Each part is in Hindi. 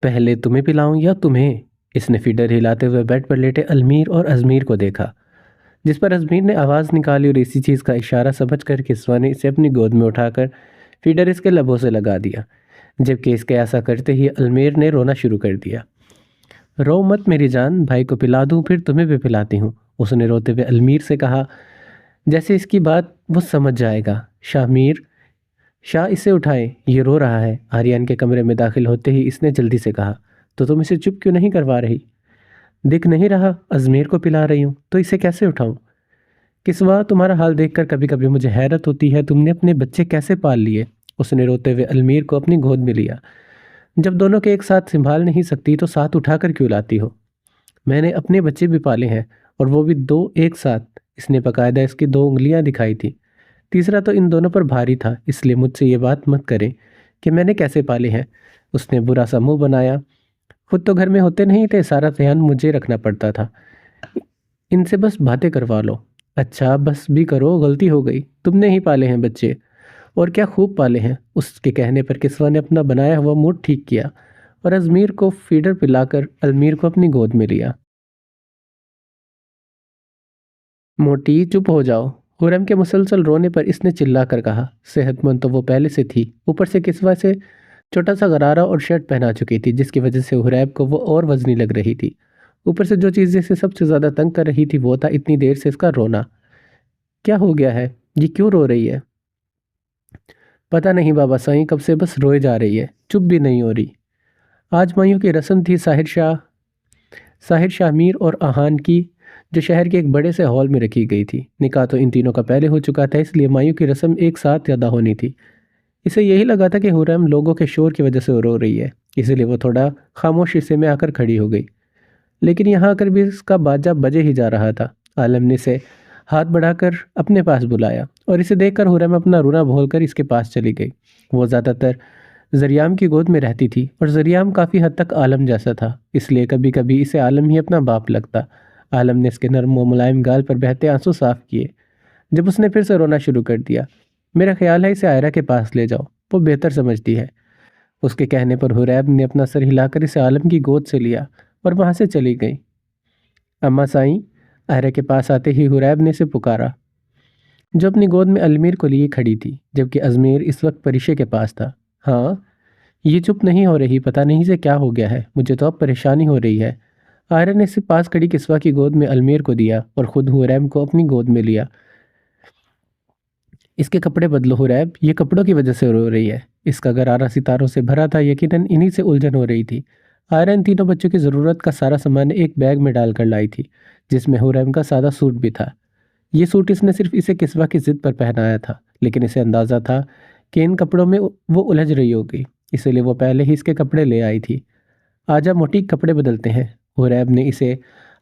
पहले तुम्हें पिलाऊं या तुम्हें? इसने फीडर हिलाते हुए बेड पर लेटे अलमीर और अजमीर को देखा, जिस पर अजमीर ने आवाज़ निकाली और इसी चीज़ का इशारा समझकर किस्वा ने इसे अपनी गोद में उठाकर फीडर इसके लबों से लगा दिया, जबकि इसके ऐसा करते ही अलमीर ने रोना शुरू कर दिया। रो मत मेरी जान, भाई को पिला दूं फिर तुम्हें भी पिलाती हूँ, उसने रोते हुए अलमीर से कहा। जैसे इसकी बात वो समझ जाएगा। शाहमीर, शाह इसे उठाएं, ये रो रहा है। आर्यन के कमरे में दाखिल होते ही इसने जल्दी से कहा। तो तुम इसे चुप क्यों नहीं करवा रही? दिख नहीं रहा अजमेर को पिला रही हूँ, तो इसे कैसे उठाऊं? किस्वा, तुम्हारा हाल देखकर कभी कभी मुझे हैरत होती है, तुमने अपने बच्चे कैसे पाल लिए? उसने रोते हुए अलमीर को अपनी गोद में लिया। जब दोनों के एक साथ संभाल नहीं सकती तो साथ उठाकर क्यों लाती हो? मैंने अपने बच्चे भी पाले हैं, और वो भी दो एक साथ। इसने बाकायदा इसकी दो उंगलियां दिखाई थी। तीसरा तो इन दोनों पर भारी था, इसलिए मुझसे ये बात मत करें कि मैंने कैसे पाले हैं। उसने बुरा सा मुंह बनाया। खुद तो घर में होते नहीं थे, सारा ध्यान मुझे रखना पड़ता था। इनसे बस बातें करवा लो। अच्छा बस भी करो, गलती हो गई, तुमने ही पाले हैं बच्चे, और क्या खूब पाले हैं। उसके कहने पर किस्वा ने अपना बनाया हुआ मूड ठीक किया और अजमीर को फीडर पिलाकर अलमीर को अपनी गोद में लिया। मोटी चुप हो जाओ, हुरम के मुसलसल रोने पर इसने चिल्लाकर कहा। सेहतमंद तो वो पहले से थी, ऊपर से किस्वा से छोटा सा गरारा और शर्ट पहना चुकी थी, जिसकी वजह से हुरैब को वो और वजनी लग रही थी। ऊपर से जो चीज़ इसे सबसे ज़्यादा तंग कर रही थी वो था इतनी देर से इसका रोना। क्या हो गया है? ये क्यों रो रही है? पता नहीं बाबा साईं, कब से बस रोए जा रही है, चुप भी नहीं हो रही। आज मायूं की रस्म थी साहिर शाह मीर और आहान की, जो शहर के एक बड़े से हॉल में रखी गई थी। निकाह तो इन तीनों का पहले हो चुका था, इसलिए मायूं की रस्म एक साथ अदा होनी थी। इसे यही लगा था कि हुरैम लोगों के शोर की वजह से रो रही है, इसलिए वो थोड़ा खामोश हिस्से में आकर खड़ी हो गई। लेकिन यहाँ आकर भी इसका बाजा बजे ही जा रहा था। आलम ने इसे हाथ बढ़ाकर अपने पास बुलाया और इसे देखकर हुरैम अपना रोना भूलकर इसके पास चली गई। वो ज़्यादातर जरियाम की गोद में रहती थी और जरियाम काफ़ी हद तक आलम जैसा था, इसलिए कभी कभी इसे आलम ही अपना बाप लगता। आलम ने इसके नर्म व मुलायम गाल पर बहते आंसू साफ किए जब उसने फिर से रोना शुरू कर दिया। मेरा ख्याल है इसे आयरा के पास ले जाओ, वो बेहतर समझती है। उसके कहने पर हुरैब ने अपना सर हिलाकर इसे आलम की गोद से लिया और वहां से चली गई। अम्मा साईं, आयरा के पास आते ही हुरैब ने इसे पुकारा, जो अपनी गोद में अलमीर को लिए खड़ी थी, जबकि अजमेर इस वक्त परिशे के पास था। हाँ, ये चुप नहीं हो रही, पता नहीं इसे क्या हो गया है, मुझे तो अब परेशानी हो रही है। आयरा ने इसे पास खड़ी किस्वा की गोद में अलमीर को दिया और खुद हुरैब को अपनी गोद में लिया। इसके कपड़े बदलो हुरैब, ये कपड़ों की वजह से रो रही है। इसका गरारा सितारों से भरा था, यकीनन इन्हीं से उलझन हो रही थी। आयरा इन तीनों बच्चों की ज़रूरत का सारा सामान एक बैग में डालकर लाई थी, जिसमें हुरैम का सादा सूट भी था। ये सूट इसने सिर्फ इसे किस्वा की जिद पर पहनाया था, लेकिन इसे अंदाज़ा था कि इन कपड़ों में वो उलझ रही होगी, इसलिए वो पहले ही इसके कपड़े ले आई थी। आजा मोटी, कपड़े बदलते हैं, हुरैब ने इसे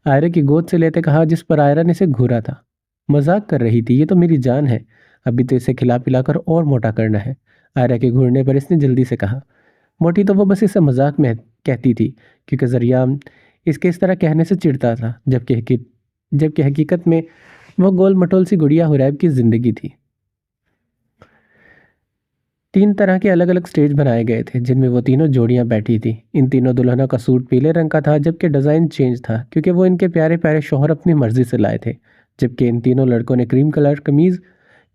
आयरा की गोद से लेते कहा, जिस पर आयरा ने इसे घूरा था। मजाक कर रही थी, ये तो मेरी जान है, अभी तो इसे खिला पिलाकर और मोटा करना है। आयरा के घूरने पर इसने जल्दी से कहा। मोटी तो वो बस इसे मजाक में कहती थी, क्योंकि जरियाम इसके इस तरह कहने से चिढ़ता था, जबकि हकीकत में वो गोल मटोल सी गुड़िया हुरैब की जिंदगी थी। 3 तरह के अलग अलग स्टेज बनाए गए थे, जिनमें वो तीनों जोड़ियां बैठी थी। इन तीनों दुल्हनों का सूट पीले रंग का था, जबकि डिज़ाइन चेंज था, क्योंकि वो इनके प्यारे प्यारे शौहर अपनी मर्जी से लाए थे। जबकि इन तीनों लड़कों ने क्रीम कलर कमीज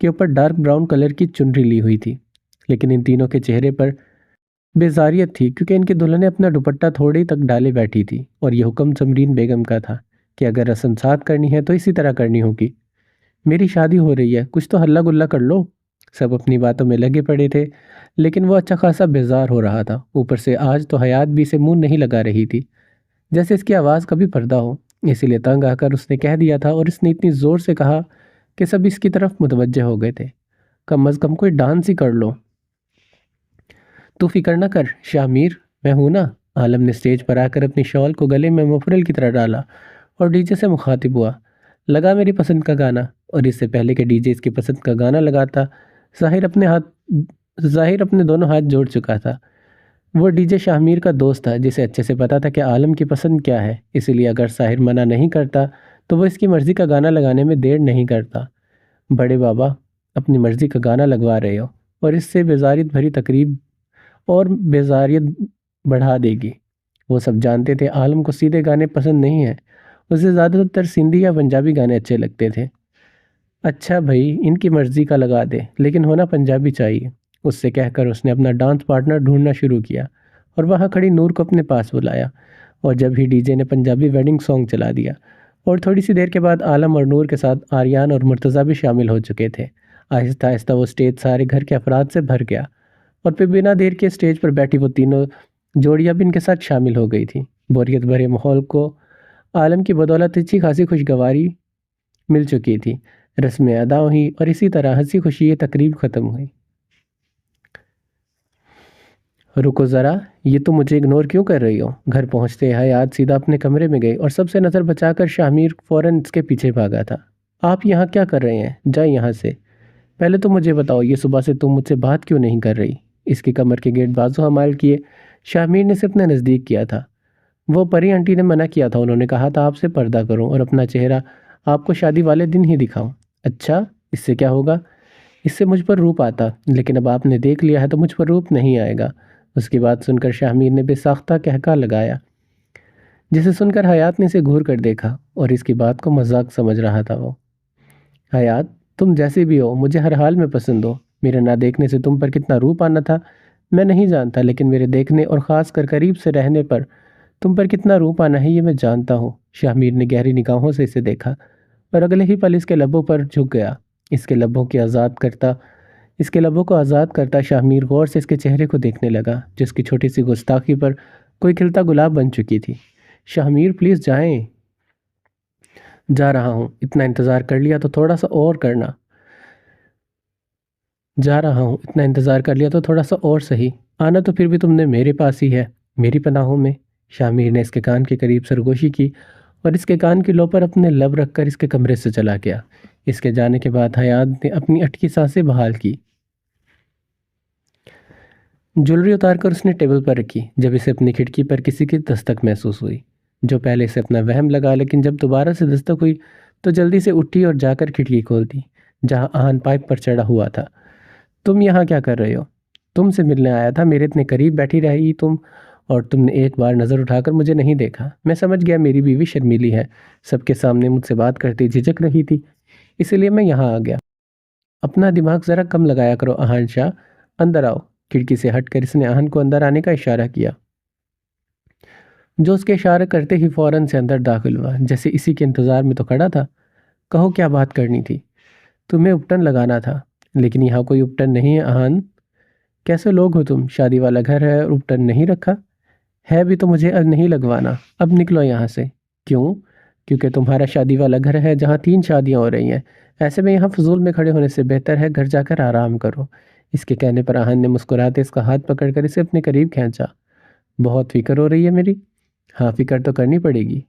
के ऊपर डार्क ब्राउन कलर की चुनरी ली हुई थी। लेकिन इन तीनों के चेहरे पर बेजारियत थी, क्योंकि इनकी दुल्हनें अपना दुपट्टा थोड़ी तक डाले बैठी थी, और यह हुक्म समरीन बेगम का था कि अगर रस्म साथ करनी है तो इसी तरह करनी होगी। मेरी शादी हो रही है, कुछ तो हल्ला गुल्ला कर लो। सब अपनी बातों में लगे पड़े थे, लेकिन वो अच्छा खासा बेजार हो रहा था। ऊपर से आज तो हयात भी इसे मुंह नहीं लगा रही थी, जैसे इसकी आवाज़ कभी पर्दा हो। इसीलिए तंग आकर उसने कह दिया था, और इसने इतनी ज़ोर से कहा कि सब इसकी तरफ मुतवज्जे हो गए थे। कम अज़ कम कोई डांस ही कर लो। तू फिक्र न कर शामीर, मैं हूं ना। आलम ने स्टेज पर आकर अपनी शॉल को गले में मुफरल की तरह डाला और डीजे से मुखातिब हुआ, लगा मेरी पसंद का गाना। और इससे पहले कि डीजे इसकी पसंद का गाना लगाता, जाहिर अपने हाथ जाहिर अपने दोनों हाथ जोड़ चुका था। वो डीजे शाहमीर का दोस्त था, जिसे अच्छे से पता था कि आलम की पसंद क्या है, इसीलिए अगर साहिर मना नहीं करता तो वो इसकी मर्ज़ी का गाना लगाने में देर नहीं करता। बड़े बाबा, अपनी मर्ज़ी का गाना लगवा रहे हो, और इससे बेजारियत भरी तकरीब और बेजारियत बढ़ा देगी। वो सब जानते थे आलम को सीधे गाने पसंद नहीं हैं, उसे ज़्यादातर सिंधी या पंजाबी गाने अच्छे लगते थे। अच्छा भाई, इनकी मर्ज़ी का लगा दे, लेकिन होना पंजाबी चाहिए, उससे कहकर उसने अपना डांस पार्टनर ढूंढना शुरू किया और वहाँ खड़ी नूर को अपने पास बुलाया। और जब ही डीजे ने पंजाबी वेडिंग सॉन्ग चला दिया और थोड़ी सी देर के बाद आलम और नूर के साथ आर्यान और मुर्तज़ा भी शामिल हो चुके थे। आहिस्ता आहिस्ता वो स्टेज सारे घर के अफराद से भर गया और फिर बिना देर के स्टेज पर बैठी वो तीनों जोड़ियां भी इनके साथ शामिल हो गई थी। बोरियत भरे माहौल को आलम की बदौलत अच्छी खासी खुशगवारी मिल चुकी थी। रस्में अदा हुई और इसी तरह हंसी खुशी ये तकरीब ख़त्म हुई। रुको ज़रा, ये तुम मुझे इग्नोर क्यों कर रही हो? घर पहुंचते हयात सीधा अपने कमरे में गई और सबसे नज़र बचाकर शामिर फ़ौरन इसके पीछे भागा था। आप यहाँ क्या कर रहे हैं? जाए यहाँ से। पहले तो मुझे बताओ, ये सुबह से तुम मुझसे बात क्यों नहीं कर रही? इसकी कमर के गेट बाजू हमाल किए शामिर ने सिर्फ अपने नज़दीक किया था। वो परी आंटी ने मना किया था, उन्होंने कहा था आपसे पर्दा करूं और अपना चेहरा आपको शादी वाले दिन ही दिखाऊं। अच्छा, इससे क्या होगा? इससे मुझ पर रूप आता, लेकिन अब आपने देख लिया है तो मुझ पर रूप नहीं आएगा। उसकी बात सुनकर शामिर ने बेसाख्ता कहका लगाया, जिसे सुनकर हयात ने इसे घूर कर देखा और इसकी बात को मजाक समझ रहा था वो। हयात, तुम जैसे भी हो मुझे हर हाल में पसंद हो। मेरे ना देखने से तुम पर कितना रूप आना था मैं नहीं जानता, लेकिन मेरे देखने और ख़ास कर करीब से रहने पर तुम पर कितना रूप आना है ये मैं जानता हूँ। शामिर ने गहरी निगाहों से इसे देखा और अगले ही पल इसके लबों पर झुक गया। इसके लबों को आज़ाद करता शामिर गौर से इसके चेहरे को देखने लगा, जिसकी छोटी सी गुस्ताखी पर कोई खिलता गुलाब बन चुकी थी। शामिर प्लीज़ जाएं। जा रहा हूँ, इतना इंतज़ार कर लिया तो थोड़ा सा और करना। जा रहा हूँ, इतना इंतज़ार कर लिया तो थोड़ा सा और सही। आना तो फिर भी तुमने मेरे पास ही है, मेरी पनाहों में। शामिर ने इसके कान के करीब सरगोशी की और इसके कान की लो पर अपने लब रखकर इसके कमरे से चला गया। इसके जाने के बाद हयात ने अपनी अटकी सांसें बहाल की। ज्वेलरी उतारकर उसने टेबल पर रखी जब इसे अपनी खिड़की पर किसी की दस्तक महसूस हुई। जो पहले इसे अपना वहम लगा, लेकिन जब दोबारा से दस्तक हुई तो जल्दी से उठी और जाकर खिड़की खोल दी, जहाँ आहन पाइप पर चढ़ा हुआ था। तुम यहाँ क्या कर रहे हो? तुमसे मिलने आया था, मेरे इतने करीब बैठी रही तुम, और तुमने एक बार नज़र उठाकर मुझे नहीं देखा। मैं समझ गया मेरी बीवी शर्मीली है, सबके सामने मुझसे बात करती झिझक रही थी, इसलिए मैं यहाँ आ गया। अपना दिमाग ज़रा कम लगाया करो आहान शाह, अंदर आओ। खिड़की से हटकर इसने आहन को अंदर आने का इशारा किया, जो उसके इशारे करते ही फौरन से अंदर दाखिल हुआ, जैसे इसी के इंतज़ार में तो खड़ा था। कहो, क्या बात करनी थी? तुम्हें उपटन लगाना था, लेकिन यहाँ कोई उपटन नहीं है आहन। कैसे लोग हो तुम? शादी वाला घर है और उपटन नहीं रखा है भी तो मुझे नहीं लगवाना। अब निकलो यहाँ से। क्यों? क्योंकि तुम्हारा शादी वाला घर है जहाँ 3 शादियाँ हो रही हैं। ऐसे में यहाँ फजूल में खड़े होने से बेहतर है घर जाकर आराम करो। इसके कहने पर आहन ने मुस्कुराते इसका हाथ पकड़कर इसे अपने करीब खींचा। बहुत फिक्र हो रही है मेरी? हाँ, फिक्र तो करनी पड़ेगी।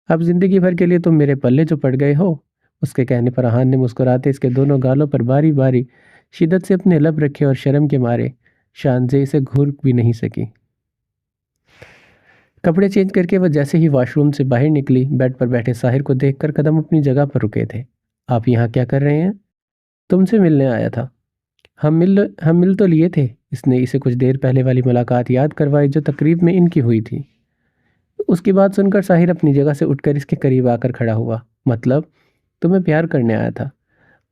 अब जिंदगी भर के लिए तुम मेरे पल्ले जो पड़ गए हो। उसके कहने पर आहन ने मुस्कुराते इसके दोनों गालों पर बारी बारी शिद्दत से अपने लब रखे और शर्म के मारे शान से इसे घूर भी नहीं सकी। कपड़े चेंज करके वह जैसे ही वॉशरूम से बाहर निकली, बेड पर बैठे साहिर को देखकर कदम अपनी जगह पर रुके थे। आप यहाँ क्या कर रहे हैं? तुमसे मिलने आया था। हम मिल तो लिए थे। इसने इसे कुछ देर पहले वाली मुलाकात याद करवाई जो तकरीब में इनकी हुई थी। उसकी बात सुनकर साहिर अपनी जगह से उठकर इसके करीब आकर खड़ा हुआ। मतलब? तुम्हें प्यार करने आया था।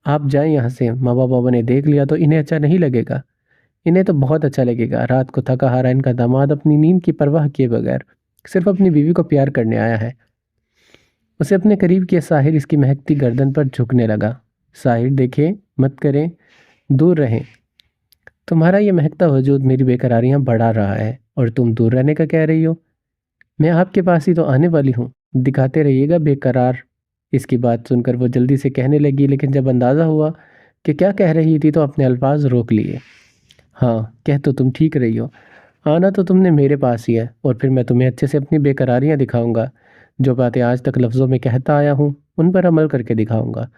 आप जाएं यहाँ से, माँ बाबा ने देख लिया तो इन्हें अच्छा नहीं लगेगा। इन्हें तो बहुत अच्छा लगेगा। रात को थका हारा इनका दामाद अपनी नींद की परवाह किए बगैर सिर्फ अपनी बीवी को प्यार करने आया है। उसे अपने करीब किया साहिर इसकी महकती गर्दन पर झुकने लगा। साहिर देखें मत करें, दूर रहें। तुम्हारा ये महकता वजूद मेरी बेकरारियां बढ़ा रहा है और तुम दूर रहने का कह रही हो। मैं आपके पास ही तो आने वाली हूँ, दिखाते रहिएगा बेकरार। इसकी बात सुनकर वो जल्दी से कहने लगी, लेकिन जब अंदाज़ा हुआ कि क्या कह रही थी तो अपने अल्फाज रोक लिए। हाँ, कह तो तुम ठीक रही हो। आना तो तुमने मेरे पास ही है और फिर मैं तुम्हें अच्छे से अपनी बेकरारियाँ दिखाऊंगा। जो बातें आज तक लफ्ज़ों में कहता आया हूँ उन पर अमल करके दिखाऊंगा।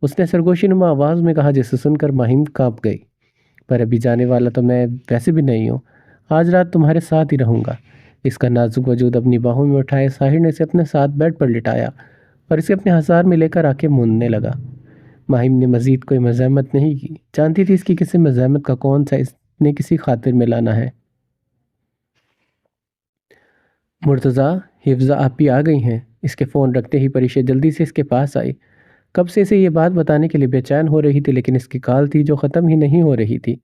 उसने सरगोशीनुमा आवाज़ में कहा, जिसे सुनकर माहिम काँप गई। पर अभी जाने वाला तो मैं वैसे भी नहीं हूँ। आज रात तुम्हारे साथ ही रहूँगा। इसका नाजुक वजूद अपनी बाहों में उठाए साहिर ने इसे अपने साथ बेड पर लिटाया और इसे अपने हसार में लेकर आके मूंदने लगा। माहिम ने मज़ीद कोई मज़ाहमत नहीं की, जानती थी इसकी किसी मज़ाहमत का कौन सा इसने किसी खातिर में लाना है। मुर्तज़ा, हिफ्ज़ा आपी आ गई हैं। इसके फ़ोन रखते ही परीशा जल्दी से इसके पास आई। कब से इसे ये बात बताने के लिए बेचैन हो रही थी, लेकिन इसकी कॉल थी जो ख़त्म ही नहीं हो रही थी।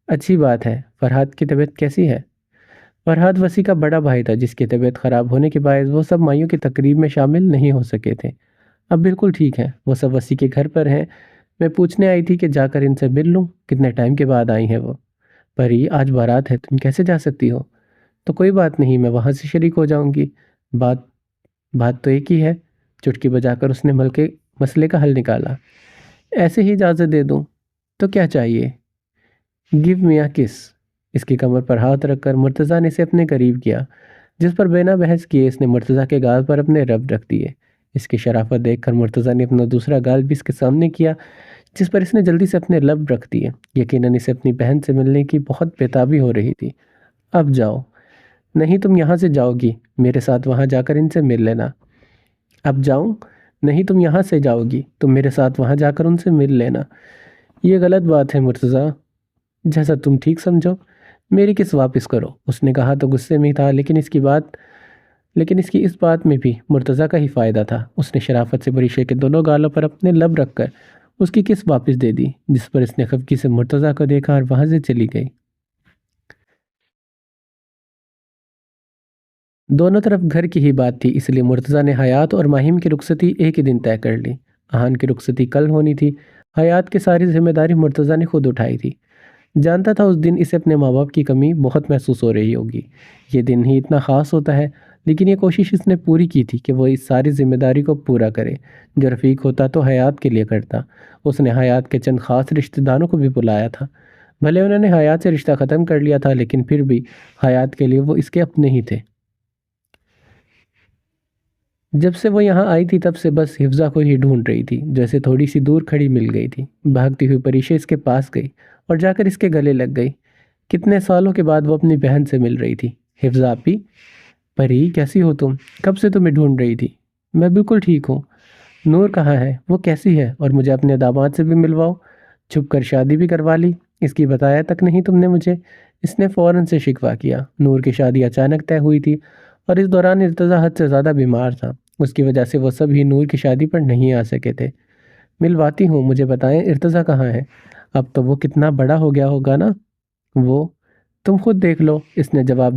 अच्छी बात है। फ़रहाद की तबीयत कैसी है? फ़रहाद वसी का बड़ा भाई था, जिसकी तबीयत ख़राब होने के बायस वो सब माइयों की तकरीब में शामिल नहीं हो सके थे। अब बिल्कुल ठीक हैं। वो सब वसी के घर पर हैं। मैं पूछने आई थी कि जाकर इनसे मिल लूँ। कितने टाइम के बाद आई हैं वो। परी, आज बारात है, तुम कैसे जा सकती हो? तो कोई बात नहीं, मैं वहाँ से शरीक हो जाऊँगी। बात बात तो एक ही है। चुटकी बजाकर उसने मसले का हल निकाला। ऐसे ही इजाज़त दे दूँ तो क्या चाहिए? गिव मी अ किस। इसकी कमर पर हाथ रखकर मुर्तज़ा ने इसे अपने करीब किया, जिस पर बिना बहस किए इसने मुर्तज़ा के गाल पर अपने रब रख दिए। इसकी शराफत देखकर मुर्तज़ा ने अपना दूसरा गाल भी इसके सामने किया, जिस पर इसने जल्दी से अपने लब रख दिए। यकीनन इसे अपनी बहन से मिलने की बहुत बेताबी हो रही थी। अब जाओ। नहीं, तुम यहाँ से जाओगी, मेरे साथ वहाँ जाकर इनसे मिल लेना। अब जाऊँ? नहीं, तुम यहाँ से जाओगी, तुम मेरे साथ वहाँ जाकर उनसे मिल लेना। ये गलत बात है मुर्तज़ा। जैसा तुम ठीक समझो। मेरी किस वापस करो, उसने कहा तो गुस्से में ही था, लेकिन इसकी इस बात में भी मुर्तज़ा का ही फ़ायदा था। उसने शराफत से परीशा के दोनों गालों पर अपने लब रखकर उसकी किस वापस दे दी, जिस पर इसने खफगी से मुर्तज़ा को देखा और वहाँ से चली गई। दोनों तरफ घर की ही बात थी, इसलिए मुर्तज़ा ने हयात और माहिम की रुखसती एक ही दिन तय कर ली। अहान की रुखसती कल होनी थी। हयात की सारी जिम्मेदारी मुर्तज़ा ने खुद उठाई थी। जानता था उस दिन इसे अपने माँ बाप की कमी बहुत महसूस हो रही होगी। ये दिन ही इतना ख़ास होता है, लेकिन ये कोशिश इसने पूरी की थी कि वो इस सारी जिम्मेदारी को पूरा करे। जो रफ़ीक होता तो हयात के लिए करता। उसने हयात के चंद ख़ास रिश्तेदारों को भी बुलाया था। भले उन्होंने हयात से रिश्ता ख़त्म कर लिया था, लेकिन फिर भी हयात के लिए वो इसके अपने ही थे। जब से वो यहाँ आई थी तब से बस हिफ्ज़ा को ही ढूंढ रही थी। जैसे थोड़ी सी दूर खड़ी मिल गई थी, भागती हुई परीशा इसके पास गई और जाकर इसके गले लग गई। कितने सालों के बाद वो अपनी बहन से मिल रही थी। हिफ्ज़ा आपी। परी, कैसी हो तुम? कब से तुम्हें ढूंढ रही थी। मैं बिल्कुल ठीक हूँ। नूर कहाँ है? वो कैसी है? और मुझे अपने दामाद से भी मिलवाओ। छुप कर शादी भी करवा ली, इसकी बताया तक नहीं तुमने मुझे। इसने फ़ौरन से शिकवा किया। नूर की शादी अचानक तय हुई थी और इस दौरान इर्तज़ा हद से ज़्यादा बीमार था। उसकी वजह से वो सभी नूर की शादी पर नहीं आ सके थे। मिलवाती हूँ, मुझे बताएं इर्तज़ा कहाँ है? अब तो वो कितना बड़ा हो गया होगा ना। वो, तुम खुद देख लो। इसे जवाब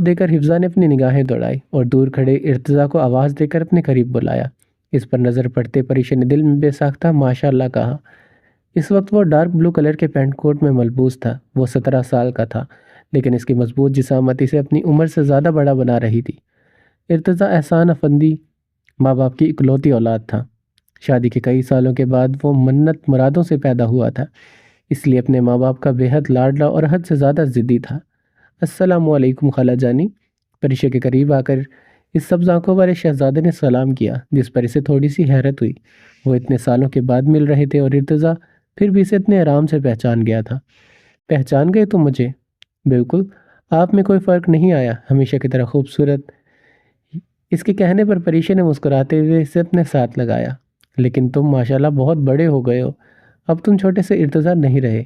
देकर हिफ्ज़ा ने अपनी निगाहें दौड़ाई और दूर खड़े इर्तज़ा को आवाज़ देकर अपने करीब बुलाया। इस पर नज़र पड़ते परीशा ने दिल में बेसाख्ता माशाअल्लाह कहा। इस वक्त वो डार्क ब्लू कलर के पैंट कोट में मलबूस था। वो 17 साल का था, लेकिन इसकी मजबूत जिसामत इसे अपनी उम्र से ज़्यादा बड़ा बना रही थी। इर्तज़ा एहसान अफंदी माँ बाप की इकलौती औलाद था। शादी के कई सालों के बाद वो मन्नत मुरादों से पैदा हुआ था, इसलिए अपने माँ बाप का बेहद लाडला और हद से ज़्यादा ज़िद्दी था। अस्सलामुअलैकुम खाला जानी। परीशा के करीब आकर इस सब्ज़ आंखों वाले शहजादे ने सलाम किया, जिस पर इसे थोड़ी सी हैरत हुई। वो इतने सालों के बाद मिल रहे थे और इर्तज़ा फिर भी इसे इतने आराम से पहचान गया था। पहचान गए तुम मुझे? बिल्कुल। आप में कोई फ़र्क नहीं आया, हमेशा की तरह खूबसूरत। इसके कहने पर परीशा ने मुस्कुराते हुए इसे अपने साथ लगाया। लेकिन तुम माशाल्लाह बहुत बड़े हो गए हो। अब तुम छोटे से इर्तज़ा नहीं रहे।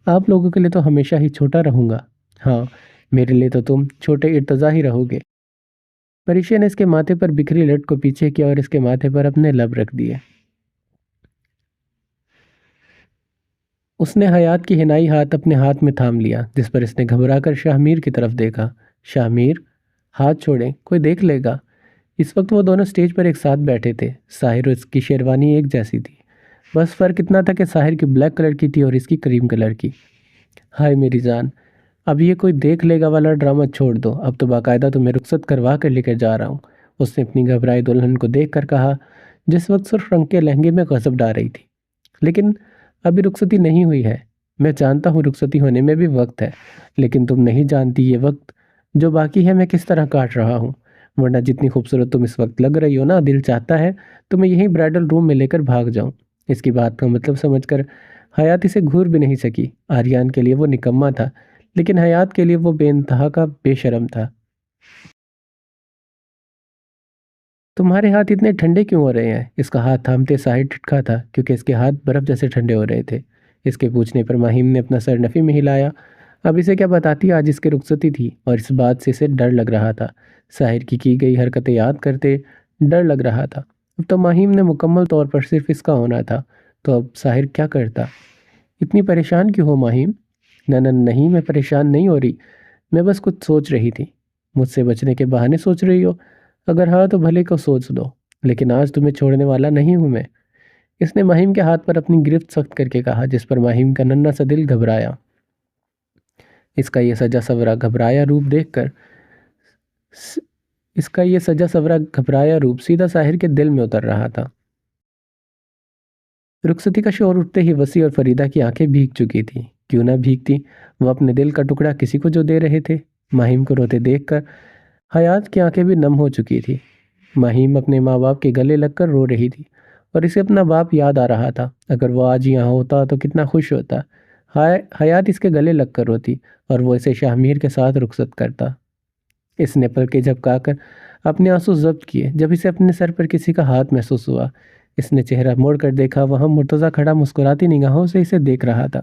आप लोगों के लिए तो हमेशा ही छोटा रहूँगा। हाँ, मेरे लिए तो तुम छोटे इर्तज़ा ही रहोगे। परीक्षा ने इसके माथे पर बिखरी लट को पीछे किया और इसके माथे पर अपने लब रख दिए। उसने हयात की हिनाई हाथ अपने हाथ में थाम लिया, जिस पर इसने घबराकर शाहमीर की तरफ देखा। शाहमीर, हाथ छोड़ें, कोई देख लेगा। इस वक्त वो दोनों स्टेज पर एक साथ बैठे थे। साहिर और इसकी शेरवानी एक जैसी थी, बस फ़र्क इतना था कि साहिर की ब्लैक कलर की थी और इसकी क्रीम कलर की। हाय मेरी जान, अब ये कोई देख लेगा वाला ड्रामा छोड़ दो। अब तो बाकायदा तुम्हें रुखसत करवा कर लेकर जा रहा हूँ। उसने अपनी घबराई दुल्हन को देख कर कहा, जिस वक्त सुर्ख रंग के लहंगे में गजब डाल रही थी। लेकिन अभी रुखसती नहीं हुई है। मैं जानता हूँ रुखसती होने में भी वक्त है, लेकिन तुम नहीं जानती ये वक्त जो बाकी है मैं किस तरह काट रहा हूँ। वरना जितनी खूबसूरत तुम इस वक्त लग रही हो ना, दिल चाहता है तुम्हें यहीं ब्राइडल रूम में लेकर भाग जाऊँ। इसकी बात का मतलब समझकर हयात इसे घूर भी नहीं सकी। आर्यन के लिए वो निकम्मा था, लेकिन हयात के लिए वो बेइंतहा का बेशर्म था। तुम्हारे हाथ इतने ठंडे क्यों हो रहे हैं? इसका हाथ थामते साहिर ठिठका था, क्योंकि इसके हाथ बर्फ़ जैसे ठंडे हो रहे थे। इसके पूछने पर माहिम ने अपना सर नफ़ी में हिलाया। अब इसे क्या बताती, आज इसकी रुखसती थी और इस बात से इसे डर लग रहा था। साहिर की गई हरकतें याद करते डर लग रहा था। अब तो माहिम ने मुकम्मल तौर पर सिर्फ इसका होना था, तो अब साहिर क्या करता। इतनी परेशान क्यों हो माहिम? न नहीं, मैं परेशान नहीं हो रही, मैं बस कुछ सोच रही थी। मुझसे बचने के बहाने सोच रही हो? अगर हाँ तो भले को सोच दो, लेकिन आज तुम्हें छोड़ने वाला नहीं हूं मैं। इसने माहिम के हाथ पर अपनी गिरफ्त सख्त करके कहा, जिस पर माहिम का नन्हा सा दिल घबराया। इसका ये सजा सवरा घबराया रूप देखकर स- इसका ये सजा सवरा घबराया रूप सीधा साहिर के दिल में उतर रहा था। रुखसती का शोर उठते ही वसी और फरीदा की आंखें भीग चुकी थी। क्यों ना भीगती, वो अपने दिल का टुकड़ा किसी को जो दे रहे थे। माहिम को रोते देखकर हयात की आंखें भी नम हो चुकी थी। माहिम अपने माँ बाप के गले लगकर रो रही थी और इसे अपना बाप याद आ रहा था। अगर वो आज यहाँ होता तो कितना खुश होता। हयात इसके गले लगकर रोती और वो इसे शाहमीर के साथ रुखसत करता। इसने पलकें झपकाकर अपने आंसू जब्त किए। जब इसे अपने सर पर किसी का हाथ महसूस हुआ, इसने चेहरा मोड़कर देखा। वहां मुर्तज़ा खड़ा मुस्कुराती निगाहों से इसे देख रहा था।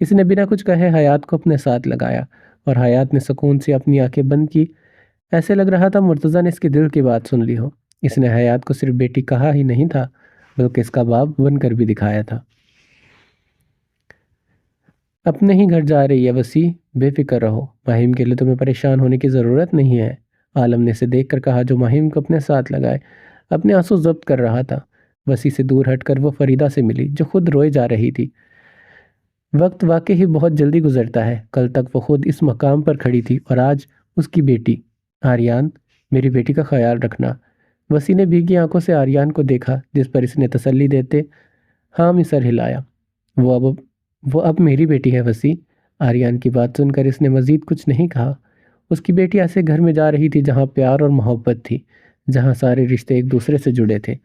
इसने बिना कुछ कहे हयात को अपने साथ लगाया और हयात ने सुकून से अपनी आंखें बंद की। ऐसे लग रहा था मुर्तज़ा ने इसके दिल की बात सुन ली हो। इसने हयात को सिर्फ बेटी कहा ही नहीं था, बल्कि इसका बाप बनकर भी दिखाया था। अपने ही घर जा रही है वसी, बेफिक्र रहो। माहिम के लिए तुम्हें परेशान होने की ज़रूरत नहीं है, आलम ने इसे देखकर कहा, जो माहिम को अपने साथ लगाए अपने आंसू जब्त कर रहा था। वसी से दूर हटकर वो फरीदा से मिली, जो खुद रोए जा रही थी। वक्त वाकई ही बहुत जल्दी गुजरता है। कल तक वो खुद इस मकाम पर खड़ी थी और आज उसकी बेटी। आर्यान, मेरी बेटी का ख्याल रखना। वसी ने भीगी आंखों से आर्यान को देखा, जिस पर इसने तसल्ली देते हाँ में सर हिलाया। वो अब वो अब मेरी बेटी है वसी। आर्यान की बात सुनकर इसने मजीद कुछ नहीं कहा। उसकी बेटी ऐसे घर में जा रही थी जहाँ प्यार और मोहब्बत थी, जहाँ सारे रिश्ते एक दूसरे से जुड़े थे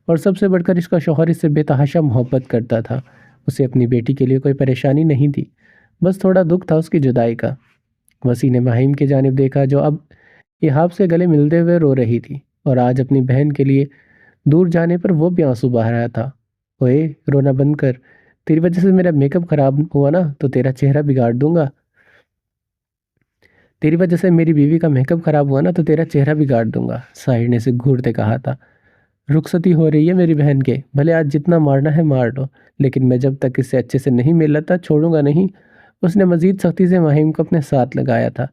और सबसे बढ़कर इसका शौहर इससे बेतहाशा मोहब्बत करता था। उसे अपनी बेटी के लिए कोई परेशानी नहीं थी, बस थोड़ा दुख था उसकी जुदाई का। वसी ने माहिम की जानिब देखा, जो अब इहाब से गले मिलते हुए रो रही थी और आज अपनी बहन के लिए दूर जाने पर वो भी आंसू बहा रहा था। ओए, रोना बंद कर। तेरी वजह से मेरा मेकअप खराब हुआ ना तो तेरा चेहरा बिगाड़ दूंगा। तेरी वजह से मेरी बीवी का मेकअप खराब हुआ ना तो तेरा चेहरा बिगाड़ दूंगा, साहिर ने इसे घूरते कहा था। रुखसती हो रही है मेरी बहन के, भले आज जितना मारना है मार लो, लेकिन मैं जब तक इससे अच्छे से नहीं मिल लेता छोड़ूंगा नहीं। उसने मजीद सख्ती से माहिम को अपने साथ लगाया था,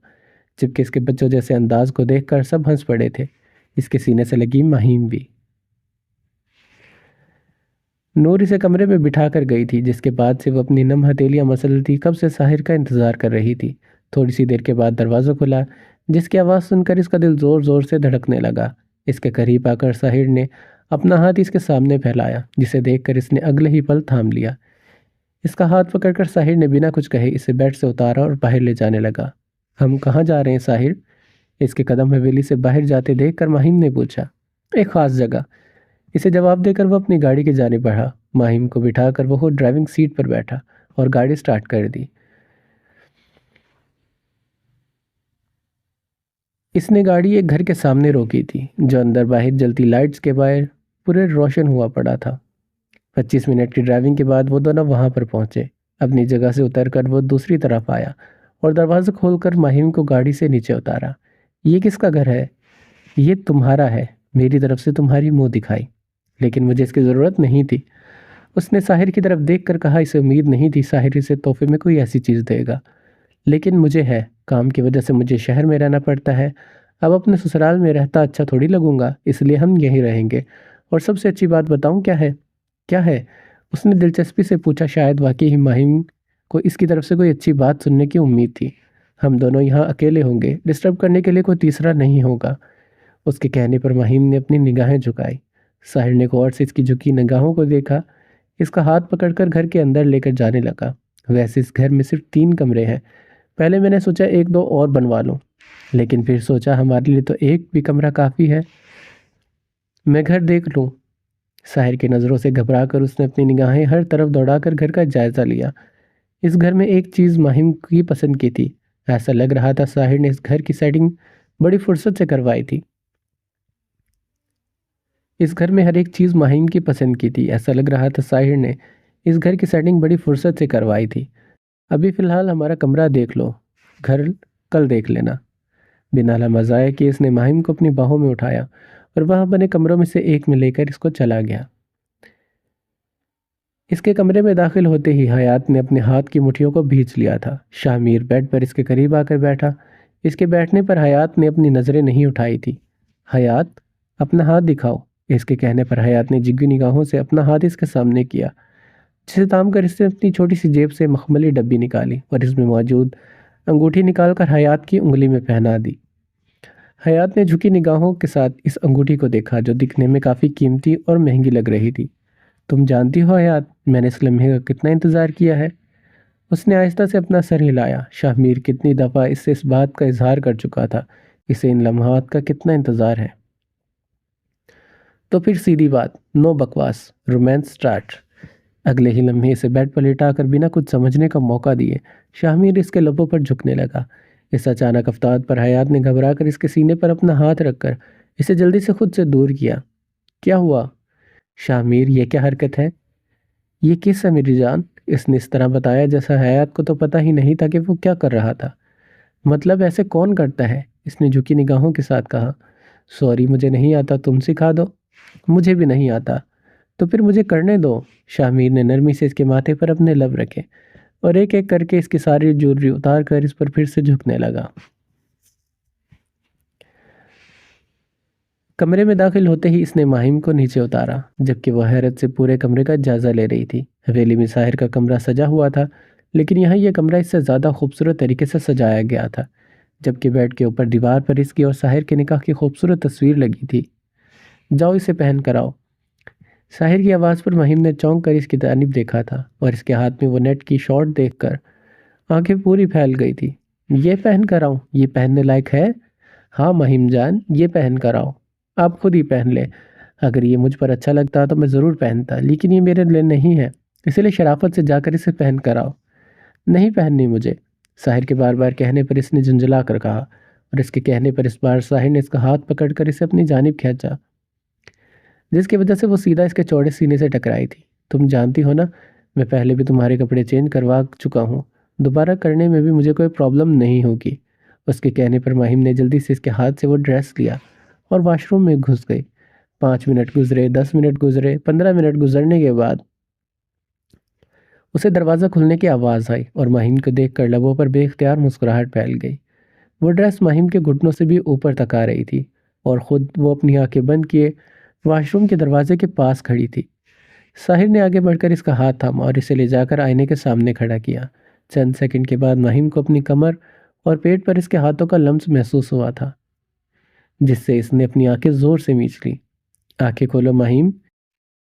जबकि इसके बच्चों जैसे अंदाज को देखकर सब हंस पड़े थे। इसके सीने से लगी माहिम भी। नूर इसे कमरे में बिठा कर गई थी, जिसके बाद से वो अपनी नम हथेलियां मसलती कब से साहिर का इंतजार कर रही थी। थोड़ी सी देर के बाद दरवाज़ा खुला, जिसकी आवाज़ सुनकर इसका दिल ज़ोर ज़ोर से धड़कने लगा। इसके करीब आकर साहिर ने अपना हाथ इसके सामने फैलाया, जिसे देखकर इसने अगले ही पल थाम लिया। इसका हाथ पकड़कर साहिर ने बिना कुछ कहे इसे बेड से उतारा और बाहर ले जाने लगा। हम कहाँ जा रहे हैं साहिर? इसके कदम हवेली से बाहर जाते देखकर माहिम ने पूछा। एक खास जगह, इसे जवाब देकर वो अपनी गाड़ी की जाने बढ़ा। माहिम को बिठाकर वो खुद ड्राइविंग सीट पर बैठा और गाड़ी स्टार्ट कर दी। इसने गाड़ी एक घर के सामने रोकी थी, जो अंदर बाहर जलती लाइट्स के बाहर पूरे रोशन हुआ पड़ा था। 25 मिनट की ड्राइविंग के बाद वो दोनों वहां पर पहुंचे। अपनी जगह से उतरकर वो दूसरी तरफ आया और दरवाज़ा खोलकर माहिम को गाड़ी से नीचे उतारा। ये किसका घर है? ये तुम्हारा है। मेरी तरफ से तुम्हारी मुंह दिखाई, लेकिन मुझे इसकी ज़रूरत नहीं थी। उसने साहिर की तरफ देखकर कहा, इसे उम्मीद नहीं थी साहिर इसे तोहफे में कोई ऐसी चीज़ देगा, लेकिन मुझे है। काम की वजह से मुझे शहर में रहना पड़ता है। अब अपने ससुराल में रहता अच्छा थोड़ी लगूंगा, इसलिए हम यहीं रहेंगे। और सबसे अच्छी बात बताऊं क्या है? क्या है? उसने दिलचस्पी से पूछा। शायद वाकई ही माहिम को इसकी तरफ से कोई अच्छी बात सुनने की उम्मीद थी। हम दोनों यहाँ अकेले होंगे, डिस्टर्ब करने के लिए कोई तीसरा नहीं होगा। उसके कहने पर माहिम ने अपनी निगाहें झुकाई। साहिर ने गौर से इसकी झुकी निगाहों को देखा, इसका हाथ पकड़कर घर के अंदर लेकर जाने लगा। वैसे इस घर में सिर्फ 3 कमरे हैं। पहले मैंने सोचा एक दो और बनवा लूं, लेकिन फिर सोचा हमारे लिए तो एक भी कमरा काफ़ी है। मैं घर देख लूं। साहिर की नज़रों से घबराकर उसने अपनी निगाहें हर तरफ दौड़ाकर घर का जायज़ा लिया। इस घर में एक चीज़ माहिम की पसंद की थी। ऐसा लग रहा था साहिर ने इस घर की सेटिंग बड़ी फुर्सत से करवाई थी। इस घर में हर एक चीज़ माहिम की पसंद की थी। ऐसा लग रहा था साहिर ने इस घर की सेटिंग बड़ी फुर्सत से करवाई थी। अभी फ़िलहाल हमारा कमरा देख लो, घर कल देख लेना। बिना लमज़ाए कि इसने माहिम को अपनी बाहों में उठाया और वह बने कमरों में से एक में लेकर इसको चला गया। इसके कमरे में दाखिल होते ही हयात ने अपने हाथ की मुट्ठियों को भींच लिया था। शामिर बेड पर इसके करीब आकर बैठा। इसके बैठने पर हयात ने अपनी नज़रें नहीं उठाई थी। हयात, अपना हाथ दिखाओ। इसके कहने पर हयात ने जिग्गी निगाहों से अपना हाथ इसके सामने किया, जिसे थाम कर इसने अपनी छोटी सी जेब से मखमली डब्बी निकाली और इसमें मौजूद अंगूठी निकालकर हयात की उंगली में पहना दी। हयात ने झुकी निगाहों के साथ इस अंगूठी को देखा, जो दिखने में काफ़ी कीमती और महंगी लग रही थी। तुम जानती हो हयात, मैंने इस लम्हे का कितना इंतज़ार किया है। उसने आहिस्ता से अपना सर हिलाया। शामिर कितनी दफ़ा इससे इस बात का इजहार कर चुका था, इसे इन लम्हात का कितना इंतज़ार है। तो फिर सीधी बात, नो बकवास, रोमांस स्टार्ट। अगले ही लम्हे इसे बेड पर लेटाकर बिना कुछ समझने का मौका दिए शामिर इसके लबों पर झुकने लगा। इस अचानक अफ्तार पर हयात ने घबराकर इसके सीने पर अपना हाथ रखकर इसे जल्दी से खुद से दूर किया। क्या हुआ शामिर, ये क्या हरकत है? ये किस है मेरी जान? इसने इस तरह बताया जैसा हयात को तो पता ही नहीं था कि वो क्या कर रहा था। मतलब ऐसे कौन करता है? इसने झुकी निगाहों के साथ कहा। सॉरी, मुझे नहीं आता, तुम सिखा दो। मुझे भी नहीं आता, तो फिर मुझे करने दो। शामिर ने नरमी से इसके माथे पर अपने लब रखे और एक एक करके इसकी सारी ज्वेलरी उतार कर इस पर फिर से झुकने लगा। कमरे में दाखिल होते ही इसने माहिम को नीचे उतारा, जबकि वह हैरत से पूरे कमरे का जायजा ले रही थी। हवेली में साहिर का कमरा सजा हुआ था, लेकिन यहाँ यह कमरा इससे ज़्यादा खूबसूरत तरीके से सजाया गया था। जबकि बेड के ऊपर दीवार पर इसकी और साहिर के निकाह की खूबसूरत तस्वीर लगी थी। जाओ इसे पहन कर आओ। साहिर की आवाज़ पर महिम ने चौंक कर इसकी जानिब देखा था और इसके हाथ में वो नेट की शॉर्ट देखकर आंखें पूरी फैल गई थी। ये पहन कर आऊँ? ये पहनने लायक है? हाँ महिम जान, ये पहन कर आओ। आप खुद ही पहन ले। अगर ये मुझ पर अच्छा लगता तो मैं ज़रूर पहनता, लेकिन ये मेरे लिए नहीं है, इसलिए शराफत से जाकर इसे पहन कर आओ। नहीं पहननी मुझे, साहिर के बार बार कहने पर इसने झुंझला कर कहा और इसके कहने पर इस बार साहिर ने इसका हाथ पकड़कर इसे अपनी जानिब खींचा, जिसकी वजह से वो सीधा इसके चौड़े सीने से टकराई थी। तुम जानती हो ना, मैं पहले भी तुम्हारे कपड़े चेंज करवा चुका हूँ, दोबारा करने में भी मुझे कोई प्रॉब्लम नहीं होगी। उसके कहने पर माहिम ने जल्दी से इसके हाथ से वो ड्रेस लिया और वॉशरूम में घुस गई। 5 मिनट गुजरे, 10 मिनट गुजरे, 15 मिनट गुजरने के बाद उसे दरवाज़ा खुलने की आवाज़ आई और माहिम को देखकर लबों पर बेख्तियार मुस्कुराहट फैल गई। वो ड्रेस माहिम के घुटनों से भी ऊपर तक आ रही थी और ख़ुद वो अपनी आंखें बंद किए वॉशरूम के दरवाजे के पास खड़ी थी। साहिर ने आगे बढ़कर इसका हाथ थामा और इसे ले जाकर आईने के सामने खड़ा किया। चंद सेकंड के बाद माहिम को अपनी कमर और पेट पर इसके हाथों का लम्स महसूस हुआ था, जिससे इसने अपनी आंखें ज़ोर से मींच ली। आंखें खोलो माहिम।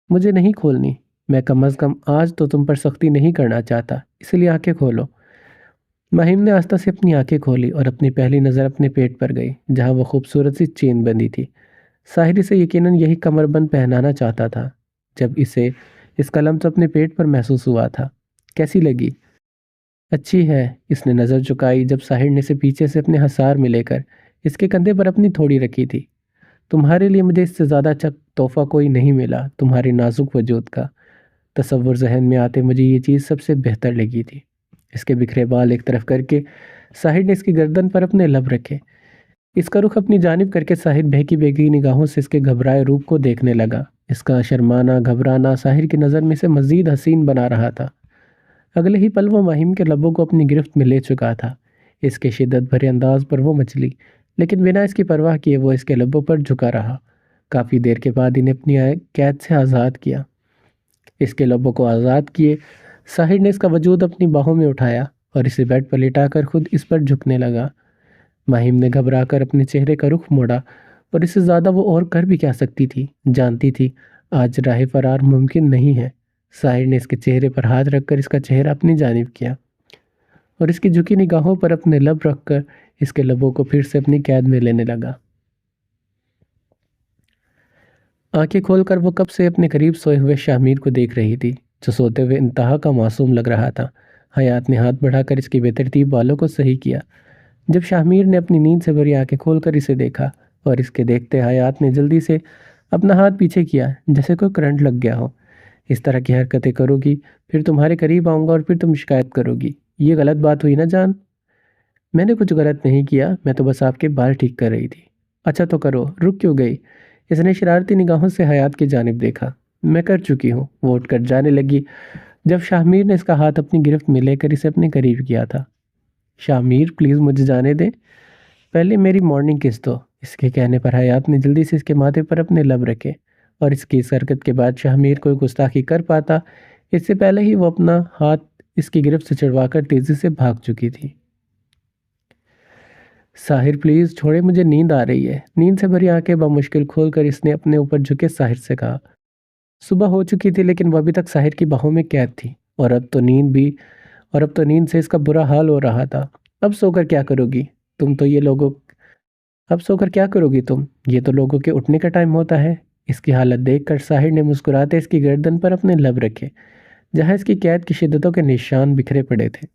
मुझे नहीं खोलनी, मैं कम अज़ कम आज तो तुम पर सख्ती नहीं करना चाहता, इसलिए आंखें खोलो। माहिम ने आस्ता से अपनी आंखें खोली और अपनी पहली नज़र अपने पेट पर गई, जहां वो खूबसूरत सी चेन बंधी थी। साहिर इसे यकीनन यही कमरबंद पहनाना चाहता था। जब इसे इसका लम्स अपने पेट पर महसूस हुआ था। कैसी लगी? अच्छी है, इसने नज़र झुकाई जब साहिर ने इसे पीछे से अपने हसार में लेकर इसके कंधे पर अपनी थोड़ी रखी थी। तुम्हारे लिए मुझे इससे ज़्यादा अच्छा तोहफ़ा कोई नहीं मिला, तुम्हारे नाजुक वजूद का तसव्वुर जहन में आते मुझे ये चीज़ सबसे बेहतर लगी थी। इसके बिखरे बाल एक तरफ करके साहिर ने इसकी गर्दन पर अपने लब रखे। इसका रुख अपनी जानिब करके साहिर बहकी बहकी निगाहों से इसके घबराए रूप को देखने लगा। इसका शर्माना घबराना साहिर की नज़र में से मज़ीद हसीन बना रहा था। अगले ही पल वो माहिम के लबों को अपनी गिरफ्त में ले चुका था। इसके शिद्दत भरे अंदाज पर वो मचली, लेकिन बिना इसकी परवाह किए वो इसके लबों पर झुका रहा। काफ़ी देर के बाद इन्हें अपनी कैद से आज़ाद किया। इसके लबों को आज़ाद किए साहिर ने इसका वजूद अपनी बाहों में उठाया और इसे बेड पर लिटाकर खुद इस पर झुकने लगा। माहिम ने घबरा कर अपने चेहरे का रुख मोड़ा और इससे ज़्यादा वो और कर भी क्या सकती थी। जानती थी आज राह फरार मुमकिन नहीं है। साहिर ने इसके चेहरे पर हाथ रखकर इसका चेहरा अपनी जानिब किया और इसकी झुकी निगाहों पर अपने लब रखकर इसके लबों को फिर से अपनी कैद में लेने लगा। आंखें खोलकर वो कब से अपने करीब सोए हुए शामिर को देख रही थी, जो सोते हुए इंतहा का मासूम लग रहा था। हयात ने हाथ बढ़ाकर इसकी बेतरतीब बालों को सही किया। जब शामिर ने अपनी नींद से भरी आंखें खोलकर इसे देखा और इसके देखते हयात ने जल्दी से अपना हाथ पीछे किया, जैसे कोई करंट लग गया हो। इस तरह की हरकतें करोगी, फिर तुम्हारे करीब आऊँगा और फिर तुम शिकायत करोगी। ये गलत बात हुई ना जान? मैंने कुछ गलत नहीं किया, मैं तो बस आपके बाल ठीक कर रही थी। अच्छा तो करो, रुक क्यों गई? इसने शरारती निगाहों से हयात की जानिब देखा। मैं कर चुकी हूँ, वो उठकर जाने लगी जब शाहमीर ने इसका हाथ अपनी गिरफ्त में लेकर इसे अपने करीब किया था। शाहमीर प्लीज़ मुझे जाने दें, पहले मेरी मॉर्निंग किस दो। इसके कहने पर हयात ने जल्दी से इसके माथे पर अपने लब रखे और इसकी इस हरकत के बाद शाहमीर कोई गुस्ताखी कर पाता इससे पहले ही वो अपना हाथ इसकी गिरफ्त से छुड़वाकर तेजी से भाग चुकी थी। साहिर प्लीज़ छोड़े, मुझे नींद आ रही है। नींद से भरी आंखें बामुश्किल खोलकर इसने अपने ऊपर झुके साहिर से कहा। सुबह हो चुकी थी लेकिन वह अभी तक साहिर की बाहों में कैद थी और अब तो नींद से इसका बुरा हाल हो रहा था। अब सोकर क्या करोगी? तुम तो ये लोगों अब सोकर क्या करोगी तुम? ये तो लोगों के उठने का टाइम होता है। इसकी हालत देखकर साहिर ने मुस्कुराते इसकी गर्दन पर अपने लब रखे जहां इसकी कैद की शिद्दतों के निशान बिखरे पड़े थे।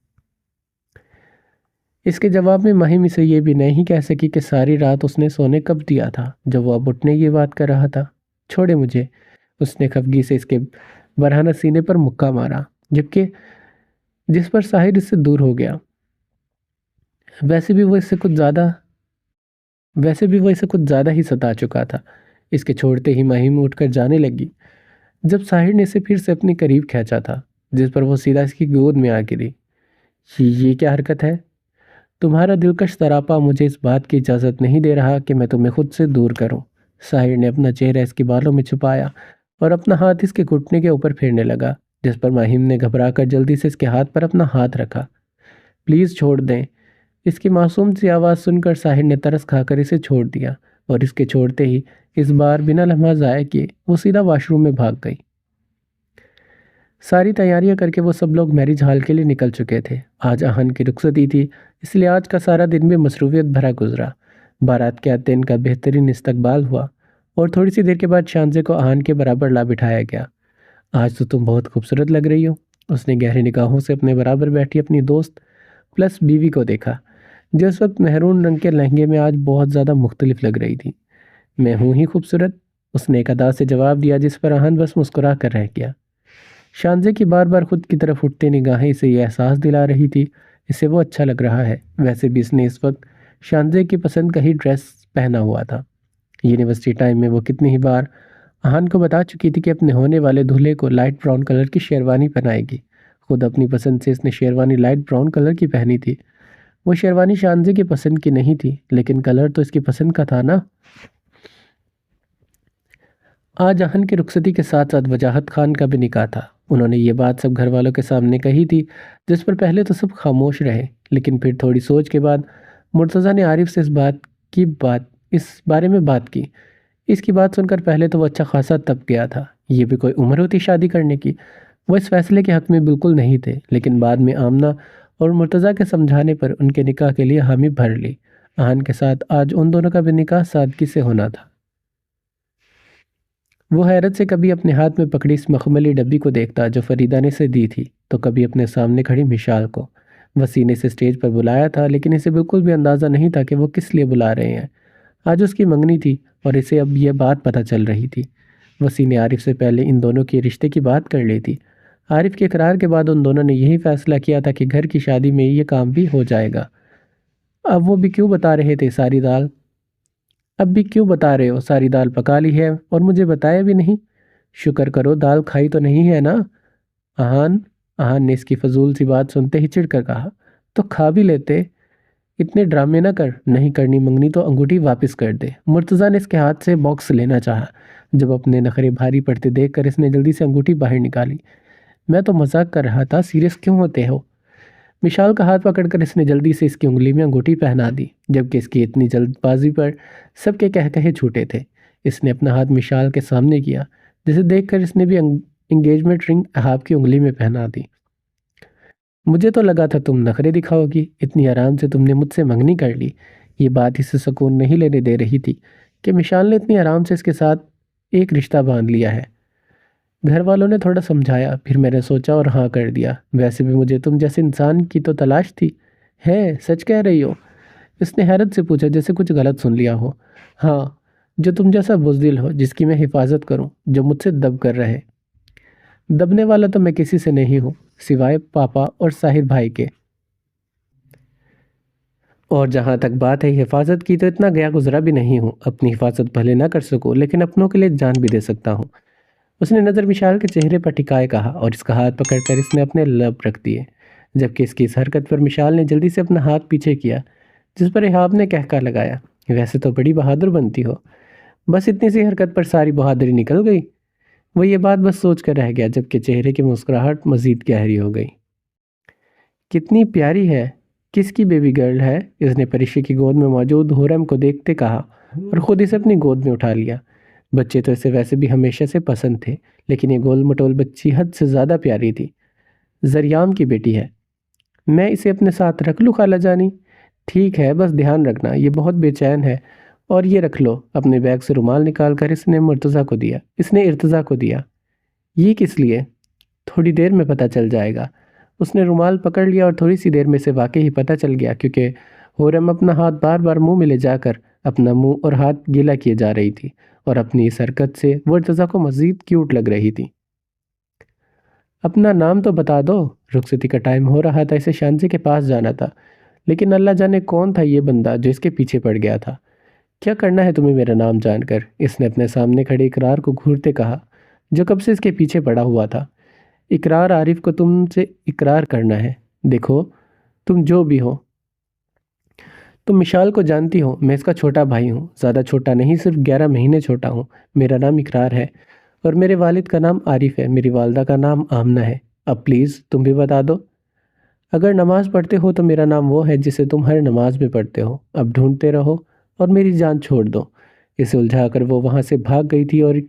इसके जवाब में महिम इसे ये भी नहीं कह सकी कि सारी रात उसने सोने कब दिया था जब वो अब उठने की बात कर रहा था। छोड़े मुझे, उसने खफगी से इसके बरहाना सीने पर मुक्का मारा, जबकि जिस पर साहिर इससे दूर हो गया। वैसे भी वो इससे कुछ ज़्यादा वैसे भी वो इसे कुछ ज़्यादा ही सता चुका था। इसके छोड़ते ही महिम उठकर जाने लगी जब साहिर ने इसे फिर से अपने करीब खींचा था, जिस पर वो सीधा इसकी गोद में आ गिरी। ये क्या हरकत है? तुम्हारा दिलकश तरापा मुझे इस बात की इजाज़त नहीं दे रहा कि मैं तुम्हें खुद से दूर करूं। साहिर ने अपना चेहरा इसके बालों में छुपाया और अपना हाथ इसके घुटने के ऊपर फेरने लगा, जिस पर माहिम ने घबराकर जल्दी से इसके हाथ पर अपना हाथ रखा। प्लीज़ छोड़ दें। इसकी मासूम सी आवाज़ सुनकर साहिर ने तरस खाकर इसे छोड़ दिया और इसके छोड़ते ही इस बार बिना लम्हा ज़ाया किए वो सीधा वॉशरूम में भाग गई। सारी तैयारियां करके वो सब लोग मैरिज हॉल के लिए निकल चुके थे। आज आहन की रुखसती थी, इसलिए आज का सारा दिन भी मसरूफियत भरा गुजरा। बारात के आते दिन का बेहतरीन इस्तकबाल हुआ और थोड़ी सी देर के बाद शानजे को आहन के बराबर ला बिठाया गया। आज तो तुम बहुत खूबसूरत लग रही हो, उसने गहरी निगाहों से अपने बराबर बैठी अपनी दोस्त प्लस बीवी को देखा, जो इस वक्त मेहरून रंग के लहंगे में आज बहुत ज़्यादा मुख्तलिफ लग रही थी। मैं हूँ ही खूबसूरत, उसने एक अदा से जवाब दिया, जिस पर आहन बस मुस्कुरा कर रह गया। शानजे की बार बार खुद की तरफ उठती निगाहें इसे यह एहसास दिला रही थी इसे वो अच्छा लग रहा है। वैसे भी इसने इस वक्त शानजे की पसंद का ही ड्रेस पहना हुआ था। यूनिवर्सिटी टाइम में वो कितनी ही बार आहन को बता चुकी थी कि अपने होने वाले दूल्हे को लाइट ब्राउन कलर की शेरवानी पहनाएगी। खुद अपनी पसंद से इसने शेरवानी लाइट ब्राउन कलर की पहनी थी। वो शेरवानी शानजे की पसंद की नहीं थी, लेकिन कलर तो इसकी पसंद का था ना। आज आहन की रुखसती के साथ साथ वजाहत खान का भी निकाह था। उन्होंने ये बात सब घर वालों के सामने कही थी, जिस पर पहले तो सब खामोश रहे, लेकिन फिर थोड़ी सोच के बाद मुर्तज़ा ने आरिफ से इस बारे में बात की। इसकी बात सुनकर पहले तो वो अच्छा खासा तप गया था। ये भी कोई उम्र होती शादी करने की? वो इस फैसले के हक़ में बिल्कुल नहीं थे, लेकिन बाद में आमना और मुर्तज़ा के समझाने पर उनके निकाह के लिए हामी भर ली। आहन के साथ आज उन दोनों का भी निकाह सादगी से होना था। वो हैरत से कभी अपने हाथ में पकड़ी इस मखमली डब्बी को देखता जो फरीदा ने इसे दी थी, तो कभी अपने सामने खड़ी मिशाल को। वसी ने इसे स्टेज पर बुलाया था, लेकिन इसे बिल्कुल भी अंदाज़ा नहीं था कि वो किस लिए बुला रहे हैं। आज उसकी मंगनी थी और इसे अब यह बात पता चल रही थी। वसी ने आरिफ से पहले इन दोनों के रिश्ते की बात कर ली थी। आरिफ के इकरार के बाद उन दोनों ने यही फैसला किया था कि घर की शादी में ये काम भी हो जाएगा। अब वो भी क्यों बता रहे थे सारी दाल अब भी क्यों बता रहे हो? सारी दाल पका ली है और मुझे बताया भी नहीं। शुक्र करो दाल खाई तो नहीं है ना। आहान आहान ने इसकी फजूल सी बात सुनते ही चिढ़कर कहा। तो खा भी लेते। इतने ड्रामे ना कर, नहीं करनी मंगनी तो अंगूठी वापस कर दे। मुर्तज़ा ने इसके हाथ से बॉक्स लेना चाहा, जब अपने नखरे भारी पड़ते देखकर इसने जल्दी से अंगूठी बाहर निकाली। मैं तो मजाक कर रहा था, सीरियस क्यों होते हो? विशाल का हाथ पकड़कर इसने जल्दी से इसकी उंगली में अंगूठी पहना दी, जबकि इसकी इतनी जल्दबाजी पर सबके कह कहे छूटे थे। इसने अपना हाथ मिशाल के सामने किया, जिसे देखकर इसने भी एंगेजमेंट रिंग अहाब की उंगली में पहना दी। मुझे तो लगा था तुम नखरे दिखाओगी, इतनी आराम से तुमने मुझसे मंगनी कर ली। ये बात इसे सुकून नहीं लेने दे रही थी कि मिशाल ने इतनी आराम से इसके साथ एक रिश्ता बांध लिया है। घर वालों ने थोड़ा समझाया, फिर मैंने सोचा और हाँ कर दिया। वैसे भी मुझे तुम जैसे इंसान की तो तलाश थी। है, सच कह रही हो? इसने हैरत से पूछा, जैसे कुछ गलत सुन लिया हो। हाँ, जो तुम जैसा बुज़दिल हो, जिसकी मैं हिफाजत करूं, जो मुझसे दब कर रहे। दबने वाला तो मैं किसी से नहीं हूँ, सिवाय पापा और साहिर भाई के। और जहाँ तक बात है हिफाजत की, तो इतना गया गुजरा भी नहीं हूँ। अपनी हिफाजत भले ना कर सकूँ, लेकिन अपनों के लिए जान भी दे सकता हूँ। उसने नज़र विशाल के चेहरे पर टिकाए कहा और इसका हाथ पकड़कर इसने अपने लब रख दिए, जबकि इसकी इस हरकत पर विशाल ने जल्दी से अपना हाथ पीछे किया, जिस पर इहाब ने कहका लगाया, वैसे तो बड़ी बहादुर बनती हो। बस इतनी सी हरकत पर सारी बहादुरी निकल गई। वो ये बात बस सोच कर रह गया, जबकि चेहरे की मुस्कुराहट मजीद गहरी हो गई। कितनी प्यारी है, किसकी बेबी गर्ल है? इसने परिशी की गोद में मौजूद हुरम को देखते कहा और ख़ुद इसे अपनी गोद में उठा लिया। बच्चे तो इसे वैसे भी हमेशा से पसंद थे, लेकिन ये गोल मटोल बच्ची हद से ज़्यादा प्यारी थी। जरियाम की बेटी है। मैं इसे अपने साथ रख लूँ खाला जानी? ठीक है, बस ध्यान रखना, ये बहुत बेचैन है। और ये रख लो। अपने बैग से रुमाल निकाल कर इसने इर्तज़ा को दिया। ये किस लिए? थोड़ी देर में पता चल जाएगा। उसने रुमाल पकड़ लिया और थोड़ी सी देर में से वाकई ही पता चल गया, क्योंकि होरम अपना हाथ बार बार मुंह में ले जाकर अपना मुंह और हाथ गीला किए जा रही थी और अपनी इस हरकत से वो इर्तज़ा को मज़ीद क्यूट लग रही थी। अपना नाम तो बता दो। रुखसती का टाइम हो रहा था, इसे शांति के पास जाना था, लेकिन अल्लाह जाने कौन था ये बंदा जो इसके पीछे पड़ गया था। क्या करना है तुम्हें मेरा नाम जानकर? इसने अपने सामने खड़े इकरार को घूरते कहा, जो कब से इसके पीछे पड़ा हुआ था। इकरार? आरिफ को तुमसे इकरार करना है। देखो, तुम जो भी हो, तुम मिशाल को जानती हो, मैं इसका छोटा भाई हूँ। ज़्यादा छोटा नहीं, सिर्फ 11 महीने छोटा हूँ। मेरा नाम इकरार है और मेरे वालिद का नाम आरिफ है। मेरी वालदा का नाम आमना है। अब प्लीज़ तुम भी बता दो। अगर नमाज़ पढ़ते हो तो मेरा नाम वो है जिसे तुम हर नमाज में पढ़ते हो। अब ढूंढते रहो और मेरी जान छोड़ दो। इसे उलझा कर वो वहाँ से भाग गई थी और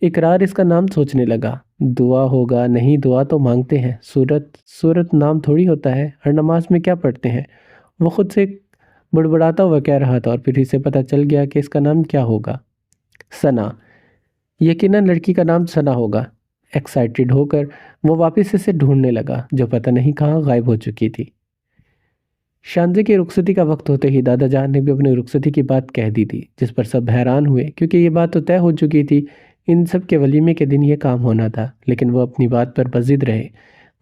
इकरार इसका नाम सोचने लगा। दुआ होगा? नहीं, दुआ तो मांगते हैं। सूरत? सूरत नाम थोड़ी होता है। हर नमाज में क्या पढ़ते हैं? वो खुद से बड़बड़ाता हुआ कह रहा था और फिर इसे पता चल गया कि इसका नाम क्या होगा। सना। यकीनन लड़की का नाम सना होगा। एक्साइटेड होकर वो वापस इसे ढूंढने लगा, जो पता नहीं कहाँ गायब हो चुकी थी। शांति की रुखसती का वक्त होते ही दादा जान ने भी अपनी रुखसती की बात कह दी थी, जिस पर सब हैरान हुए, क्योंकि ये बात तो तय हो चुकी थी। इन सब के वलीमे के दिन ये काम होना था, लेकिन वो अपनी बात पर बजिद रहे।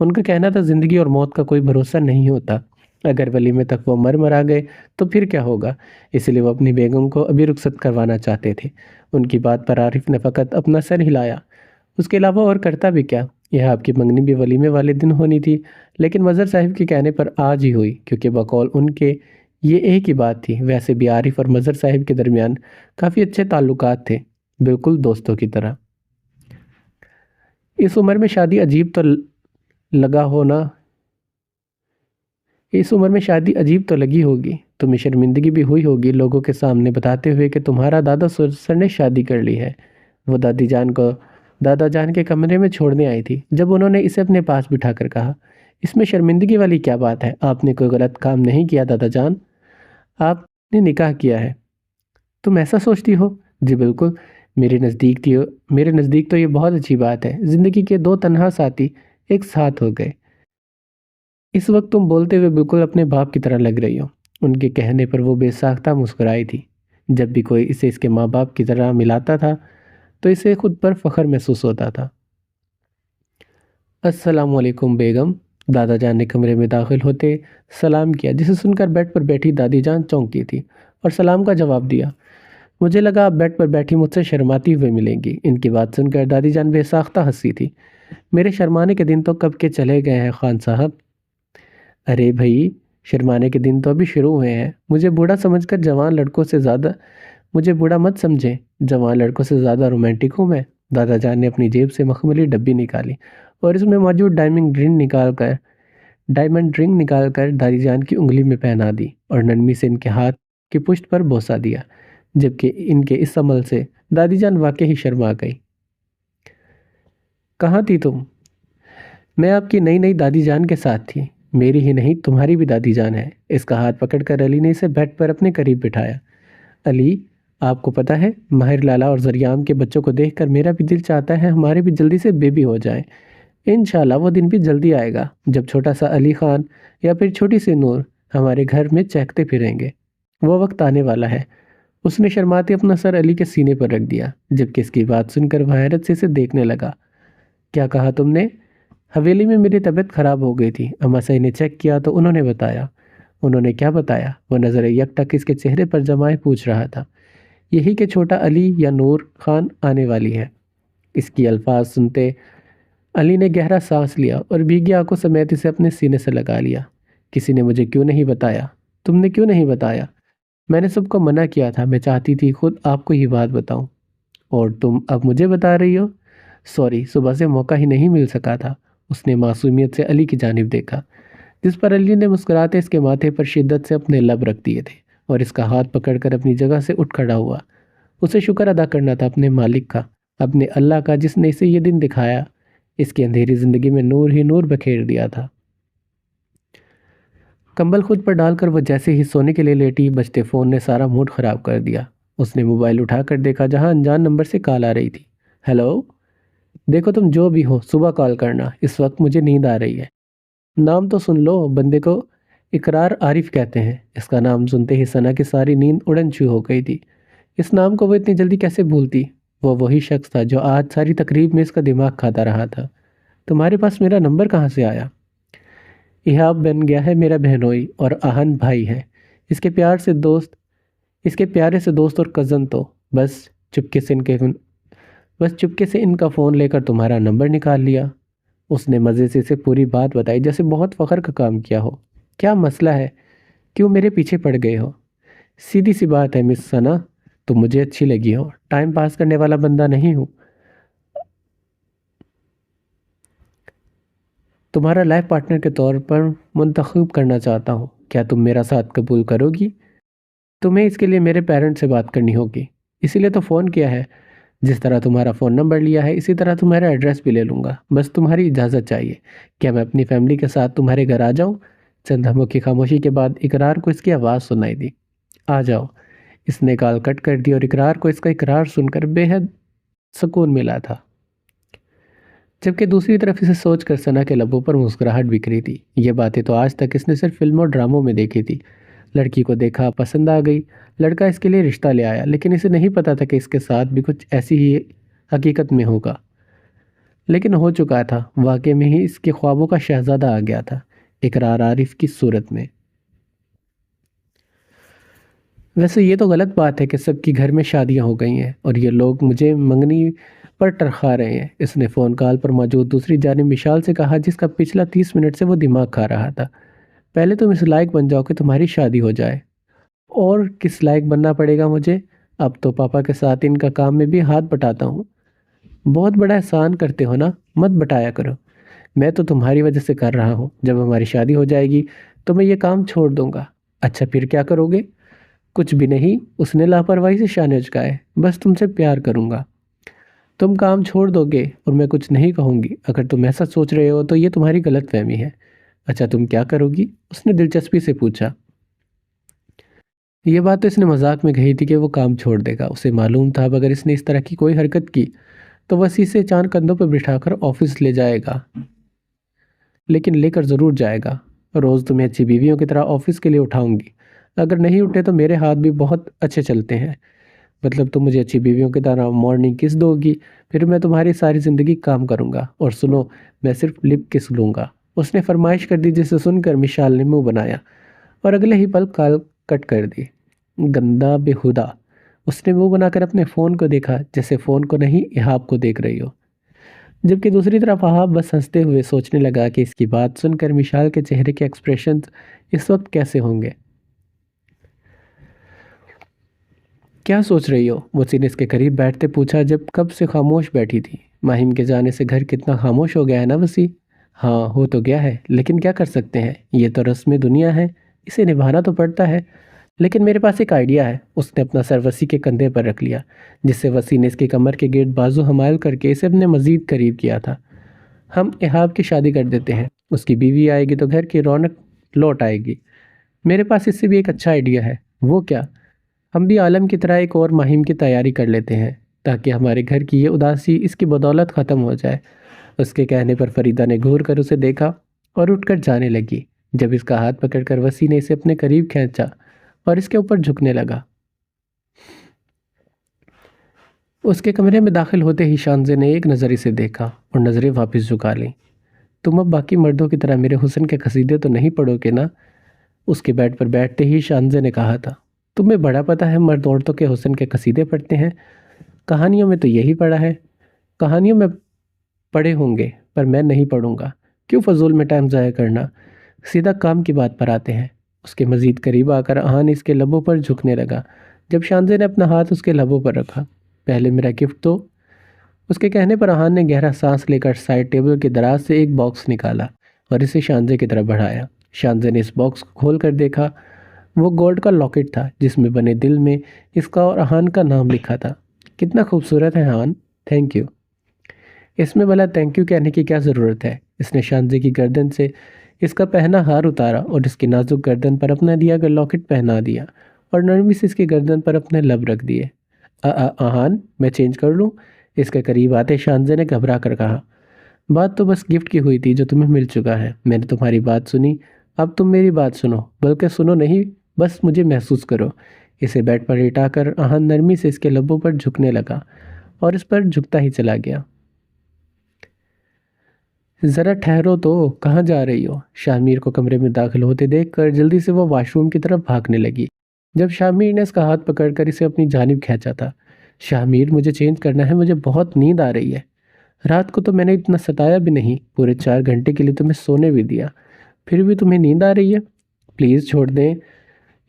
उनका कहना था ज़िंदगी और मौत का कोई भरोसा नहीं होता। अगर वलीमे तक वो मर मरा गए तो फिर क्या होगा? इसलिए वो अपनी बेगम को अभी रुखसत करवाना चाहते थे। उनकी बात पर आरिफ ने फ़कत अपना सर हिलाया। उसके अलावा और करता भी क्या? यह आपकी मंगनी भी वलीमे वाले दिन होनी थी, लेकिन मज़हर साहिब के कहने पर आज ही हुई, क्योंकि बकौल उनके ये एक ही बात थी। वैसे भी आरिफ और मज़हर साहिब के दरमियान काफ़ी अच्छे ताल्लुकात थे, बिल्कुल दोस्तों की तरह। इस उम्र में शादी अजीब तो लगा हो ना इस उम्र में शादी अजीब तो लगी होगी। तुम्हें शर्मिंदगी भी हुई होगी लोगों के सामने बताते हुए कि तुम्हारा दादा सर ने शादी कर ली है। वो दादा जान के कमरे में छोड़ने आई थी, जब उन्होंने इसे अपने पास बिठाकर कहा, इसमें शर्मिंदगी वाली क्या बात है? आपने कोई गलत काम नहीं किया दादा जान। आपने निकाह किया है। तुम ऐसा सोचती हो? जी बिल्कुल। मेरे नज़दीक तो ये बहुत अच्छी बात है। ज़िंदगी के दो तन्हा साथी एक साथ हो गए। इस वक्त तुम बोलते हुए बिल्कुल अपने बाप की तरह लग रही हो। उनके कहने पर वो बेसाख्ता मुस्कुराई थी। जब भी कोई इसे इसके माँ बाप की तरह मिलाता था तो इसे खुद पर फख्र महसूस होता था। अस्सलाम वालेकुम बेगम। दादा जान ने कमरे में दाखिल होते सलाम किया, जिसे सुनकर बेड पर बैठी दादी जान चौंकी थी और सलाम का जवाब दिया। मुझे लगा आप बेड पर बैठी मुझसे शर्माती हुई मिलेंगी। इनकी बात सुनकर दादी जान बेसाख्ता हंसी थी। मेरे शर्माने के दिन तो कब के चले गए हैं खान साहब। अरे भाई, शर्माने के दिन तो अभी शुरू हुए हैं। मुझे बूढ़ा मत समझे। जवान लड़कों से ज़्यादा रोमांटिक हूँ मैं। दादा जान ने अपनी जेब से मखमली डब्बी निकाली और इसमें मौजूद डायमंड रिंग निकाल कर दादी जान की उंगली में पहना दी और नरमी से इनके हाथ की पुष्ट पर बोसा दिया, जबकि इनके इस अमल से दादी जान वाकई ही शर्मा गई। कहाँ थी तुम? मैं आपकी नई नई दादी जान के साथ थी। मेरी ही नहीं, तुम्हारी भी दादी जान है। इसका हाथ पकड़कर अली ने इसे बेड पर अपने करीब बिठाया। अली, आपको पता है, माहिर लाला और जरियाम के बच्चों को देखकर मेरा भी दिल चाहता है हमारे भी जल्दी से बेबी हो जाए। इंशाल्लाह वो दिन भी जल्दी आएगा जब छोटा सा अली खान या फिर छोटी सी नूर हमारे घर में चहकते फिरेंगे। वो वक्त आने वाला है। उसने शर्माते अपना सर अली के सीने पर रख दिया, जबकि इसकी बात सुनकर वह हैरत से इसे देखने लगा। क्या कहा तुमने? हवेली में मेरी तबीयत खराब हो गई थी। अम्मा सही ने चेक किया तो उन्होंने बताया। उन्होंने क्या बताया? वो नज़रें यकटक इसके चेहरे पर जमाए पूछ रहा था। यही कि छोटा अली या नूर खान आने वाली है। इसकी अल्फाज सुनते अली ने गहरा सांस लिया और भीगी आंखों समेत इसे अपने सीने से लगा लिया। किसी ने मुझे क्यों नहीं बताया? तुमने क्यों नहीं बताया? मैंने सबको मना किया था। मैं चाहती थी खुद आपको ये बात बताऊं। और तुम अब मुझे बता रही हो? सॉरी, सुबह से मौका ही नहीं मिल सका था। उसने मासूमियत से अली की जानिब देखा, जिस पर अली ने मुस्कुराते इसके माथे पर शिद्दत से अपने लब रख दिए थे और इसका हाथ पकड़कर अपनी जगह से उठ खड़ा हुआ। उसे शुक्र अदा करना था अपने मालिक का, अपने अल्लाह का, जिसने इसे ये दिन दिखाया। इसकी अंधेरी जिंदगी में नूर ही नूर बखेर दिया था। कंबल खुद पर डालकर वह जैसे ही सोने के लिए लेटी, बजते फ़ोन ने सारा मूड ख़राब कर दिया। उसने मोबाइल उठाकर देखा जहां अनजान नंबर से कॉल आ रही थी। हेलो, देखो तुम जो भी हो सुबह कॉल करना, इस वक्त मुझे नींद आ रही है। नाम तो सुन लो, बंदे को इकरार आरिफ कहते हैं। इसका नाम सुनते ही सना की सारी नींद उड़न छू हो गई थी। इस नाम को वो इतनी जल्दी कैसे भूलती? वो वही शख्स था जो आज सारी तकरीब में इसका दिमाग खाता रहा था। तुम्हारे पास मेरा नंबर कहाँ से आया? इहाब बन गया है मेरा बहनोई और आहन भाई है। इसके प्यार से दोस्त इसके प्यारे से दोस्त और कज़न तो चुपके से इनके बस चुपके से इनका फ़ोन लेकर तुम्हारा नंबर निकाल लिया। उसने मज़े से इसे पूरी बात बताई, जैसे बहुत फ़ख्र का काम किया हो। क्या मसला है? क्यों मेरे पीछे पड़ गए हो? सीधी सी बात है मिस सना, तुम मुझे अच्छी लगी हो। टाइम पास करने वाला बंदा नहीं हूँ। तुम्हारा लाइफ पार्टनर के तौर पर मुंतखब करना चाहता हूँ। क्या तुम मेरा साथ कबूल करोगी? तुम्हें इसके लिए मेरे पेरेंट्स से बात करनी होगी, इसीलिए तो फ़ोन किया है। जिस तरह तुम्हारा फ़ोन नंबर लिया है, इसी तरह तुम्हारा एड्रेस भी ले लूँगा। बस तुम्हारी इजाज़त चाहिए। क्या मैं अपनी फैमिली के साथ तुम्हारे घर आ जाऊँ? चंद हमों की खामोशी के बाद इकरार को इसकी आवाज़ सुनाई दी। आ जाओ। इसने कॉल कट कर दी और इकरार को इसका इकरार सुनकर बेहद सुकून मिला था, जबकि दूसरी तरफ इसे सोचकर सना के लबों पर मुस्कुराहट बिखरी थी। ये बातें तो आज तक इसने सिर्फ फिल्मों और ड्रामों में देखी थी। लड़की को देखा, पसंद आ गई, लड़का इसके लिए रिश्ता ले आया, लेकिन इसे नहीं पता था कि इसके साथ भी कुछ ऐसी ही हकीकत में होगा। लेकिन हो चुका था। वाकई में ही इसके ख्वाबों का शहजादा आ गया था, इकरार आरिफ की सूरत में। वैसे ये तो गलत बात है कि सबकी घर में शादियां हो गई हैं और ये लोग मुझे मंगनी पर टरखा रहे हैं। इसने फ़ोन कॉल पर मौजूद दूसरी जानिब मिशाल से कहा, जिसका पिछला 30 मिनट से वो दिमाग खा रहा था। पहले तुम इस लायक बन जाओ कि तुम्हारी शादी हो जाए। और किस लायक बनना पड़ेगा मुझे? अब तो पापा के साथ इनका काम में भी हाथ बटाता हूँ। बहुत बड़ा एहसान करते हो ना, मत बटाया करो। मैं तो तुम्हारी वजह से कर रहा हूँ। जब हमारी शादी हो जाएगी तो मैं ये काम छोड़ दूंगा। अच्छा, फिर क्या करोगे? कुछ भी नहीं, उसने लापरवाही से शाने झुकाए। बस तुमसे प्यार करूंगा। तुम काम छोड़ दोगे और मैं कुछ नहीं कहूँगी। अगर तुम ऐसा सोच रहे हो तो ये तुम्हारी गलतफहमी है। अच्छा, तुम क्या करोगी? उसने दिलचस्पी से पूछा। ये बात तो इसने मजाक में कही थी कि वो काम छोड़ देगा। उसे मालूम था अब अगर इसने इस तरह की कोई हरकत की तो वसी से चांद कंधों पर बिठाकर ऑफिस ले जाएगा, लेकिन लेकर ज़रूर जाएगा। रोज़ तुम्हें अच्छी बीवियों की तरह ऑफिस के लिए उठाऊंगी। अगर नहीं उठे तो मेरे हाथ भी बहुत अच्छे चलते हैं। मतलब तुम मुझे अच्छी बीवियों की तरह मॉर्निंग किस दोगी, फिर मैं तुम्हारी सारी ज़िंदगी काम करूँगा। और सुनो, मैं सिर्फ लिप किस लूँगा। उसने फरमाइश कर दी, जिसे सुनकर मिशाल ने मुँह बनाया और अगले ही पल कॉल कट कर दी। गंदा बेहुदा। उसने मुँह बनाकर अपने फ़ोन को देखा, जैसे फ़ोन को नहीं इहाब को देख रही हो। जबकि दूसरी तरफ इहाब बस हंसते हुए सोचने लगा कि इसकी बात सुनकर मिशाल के चेहरे के एक्सप्रेशन इस वक्त कैसे होंगे। क्या सोच रही हो? मुझसे इसके करीब बैठते पूछा, जब कब से खामोश बैठी थी। माहिम के जाने से घर कितना खामोश हो गया है ना वसी। हाँ, हो तो गया है, लेकिन क्या कर सकते हैं, ये तो रस्म दुनिया है, इसे निभाना तो पड़ता है। लेकिन मेरे पास एक आइडिया है। उसने अपना सर वसी के कंधे पर रख लिया, जिससे वसी ने इसके कमर के गेट बाजू हमायल करके इसे अपने मजीद करीब किया था। हम इहाब की शादी कर देते हैं, उसकी बीवी आएगी तो घर की रौनक लौट आएगी। मेरे पास इससे भी एक अच्छा आइडिया है। वो क्या? हम भी आलम की तरह एक और मुहिम की तैयारी कर लेते हैं, ताकि हमारे घर की ये उदासी इसकी बदौलत ख़त्म हो जाए। उसके कहने पर फरीदा ने घूर कर उसे देखा और उठकर जाने लगी। जब इसका हाथ पकड़कर वसी ने इसे अपने करीब खींचा और इसके ऊपर झुकने लगा। उसके कमरे में दाखिल होते ही शानजे ने एक नज़र इसे देखा और नज़रें वापस झुका लीं। तुम अब बाकी मर्दों की तरह मेरे हुस्न के कसीदे तो नहीं पढ़ोगे ना? उसके बेड पर बैठते ही शानजे ने कहा था, तुम्हें बड़ा पता है मर्द औरतों के हुस्न के कसीदे पढ़ते हैं। कहानियों में तो यही पढ़ा है। कहानियों में पढ़े होंगे पर मैं नहीं पढ़ूंगा। क्यों फजूल में टाइम ज़ाया करना। सीधा काम की बात पर आते हैं। उसके मज़ीद करीब आकर आहान इसके लबों पर झुकने लगा। जब शानजे ने अपना हाथ उसके लबों पर रखा, पहले मेरा गिफ्ट दो। उसके कहने पर आहान ने गहरा सांस लेकर साइड टेबल के दराज से एक बॉक्स निकाला और इसे शानजे की तरफ बढ़ाया। शानजे ने इस बॉक्स को खोल कर देखा। वो गोल्ड का लॉकेट था जिसमें बने दिल में इसका और आहान का नाम लिखा था। कितना खूबसूरत है आहान, थैंक यू। इसमें भला थैंक यू कहने की क्या ज़रूरत है। इसने शानजे की गर्दन से इसका पहना हार उतारा और इसकी नाजुक गर्दन पर अपना दिया गया लॉकेट पहना दिया और नरमी से इसकी गर्दन पर अपने लब रख दिए। आहान, मैं चेंज कर लूँ? इसके करीब आते शानजे ने घबरा कर कहा, बात तो बस गिफ्ट की हुई थी जो तुम्हें मिल चुका है। मैंने तुम्हारी बात सुनी, अब तुम मेरी बात सुनो। बल्कि सुनो नहीं, बस मुझे महसूस करो। इसे बेड पर लेटाकर आहान नरमी से इसके लबों पर झुकने लगा और इस पर झुकता ही चला गया। ज़रा ठहरो तो, कहाँ जा रही हो? शामिर को कमरे में दाखिल होते देखकर जल्दी से वो वॉशरूम की तरफ भागने लगी। जब शामिर ने इसका हाथ पकड़कर इसे अपनी जानिब खींचा था। शामिर, मुझे चेंज करना है, मुझे बहुत नींद आ रही है। रात को तो मैंने इतना सताया भी नहीं, पूरे 4 घंटे के लिए तुम्हें सोने भी दिया, फिर भी तुम्हें नींद आ रही है। प्लीज़ छोड़ दें।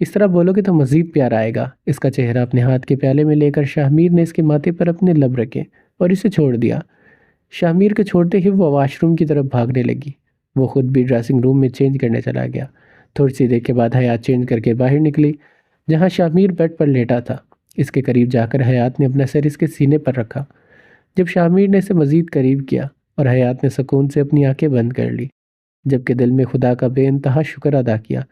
इस तरह बोलोगे तो मज़ीद प्यार आएगा। इसका चेहरा अपने हाथ के प्याले में लेकर शामिर ने इसके माथे पर अपने लब रखे और इसे छोड़ दिया। शामिर के छोड़ते ही वो वॉशरूम की तरफ भागने लगी। वो खुद भी ड्रेसिंग रूम में चेंज करने चला गया। थोड़ी सी देर के बाद हयात चेंज करके बाहर निकली, जहाँ शामिर बेड पर लेटा था। इसके करीब जाकर हयात ने अपना सर इसके सीने पर रखा। जब शामिर ने इसे मज़ीद करीब किया और हयात ने सुकून से अपनी आंखें बंद कर ली, जबकि दिल में खुदा का बेइंतहा शुक्र अदा किया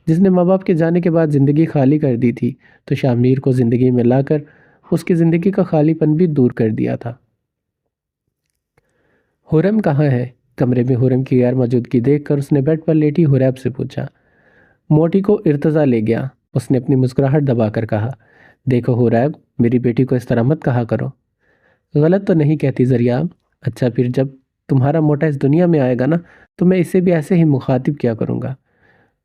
जिसने माँ बाप के जाने के बाद ज़िंदगी खाली कर दी थी, तो शामिर को ज़िंदगी में लाकर उसकी ज़िंदगी का खालीपन भी दूर कर दिया था। हुरम कहाँ है? कमरे में हुरम की गैर मौजूदगी देखकर उसने बेड पर लेटी हुरैब से पूछा। मोटी को इर्तज़ा ले गया, उसने अपनी मुस्कुराहट दबाकर कहा। देखो हुरैब, मेरी बेटी को इस तरह मत कहा करो। गलत तो नहीं कहती ज़रिया। अच्छा, फिर जब तुम्हारा मोटा इस दुनिया में आएगा ना, तो मैं इसे भी ऐसे ही मुखातिब किया करूँगा।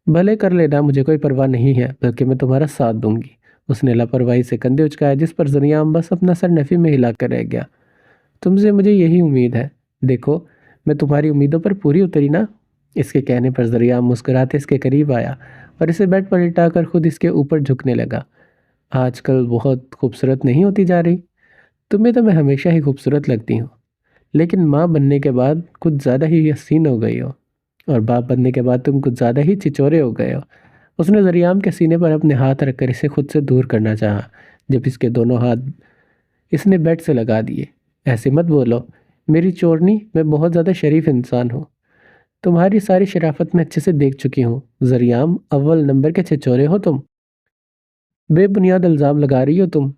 भले कर लेना, मुझे कोई परवाह नहीं है, बल्कि मैं तुम्हारा साथ दूंगी। उसने लापरवाही से कंधे उचकाया, जिस पर ज़रियाम बस अपना सर नफ़ी में हिला कर रह गया। तुमसे मुझे यही उम्मीद है। देखो, मैं तुम्हारी उम्मीदों पर पूरी उतरी ना। इसके कहने पर ज़रियाम मुस्कुराते इसके करीब आया और इसे बेड पर लिटाकर खुद इसके ऊपर झुकने लगा। आजकल बहुत खूबसूरत नहीं होती जा रही। तुम्हें तो मैं हमेशा ही खूबसूरत लगती हूँ, लेकिन माँ बनने के बाद कुछ ज़्यादा ही हसीन हो गई हो, और बाप बनने के बाद तुम कुछ ज़्यादा ही चिचोरे हो गए हो। उसने ज़रियाम के सीने पर अपने हाथ रखकर इसे खुद से दूर करना चाहा, जब इसके दोनों हाथ इसने बेड से लगा दिए। ऐसे मत बोलो मेरी चोरनी, मैं बहुत ज़्यादा शरीफ इंसान हूँ। तुम्हारी सारी शराफत मैं अच्छे से देख चुकी हूँ। ज़रियाम, अव्वल नंबर के छिचोरे हो तुम। बेबुनियाद इल्ज़ाम लगा रही हो तुम।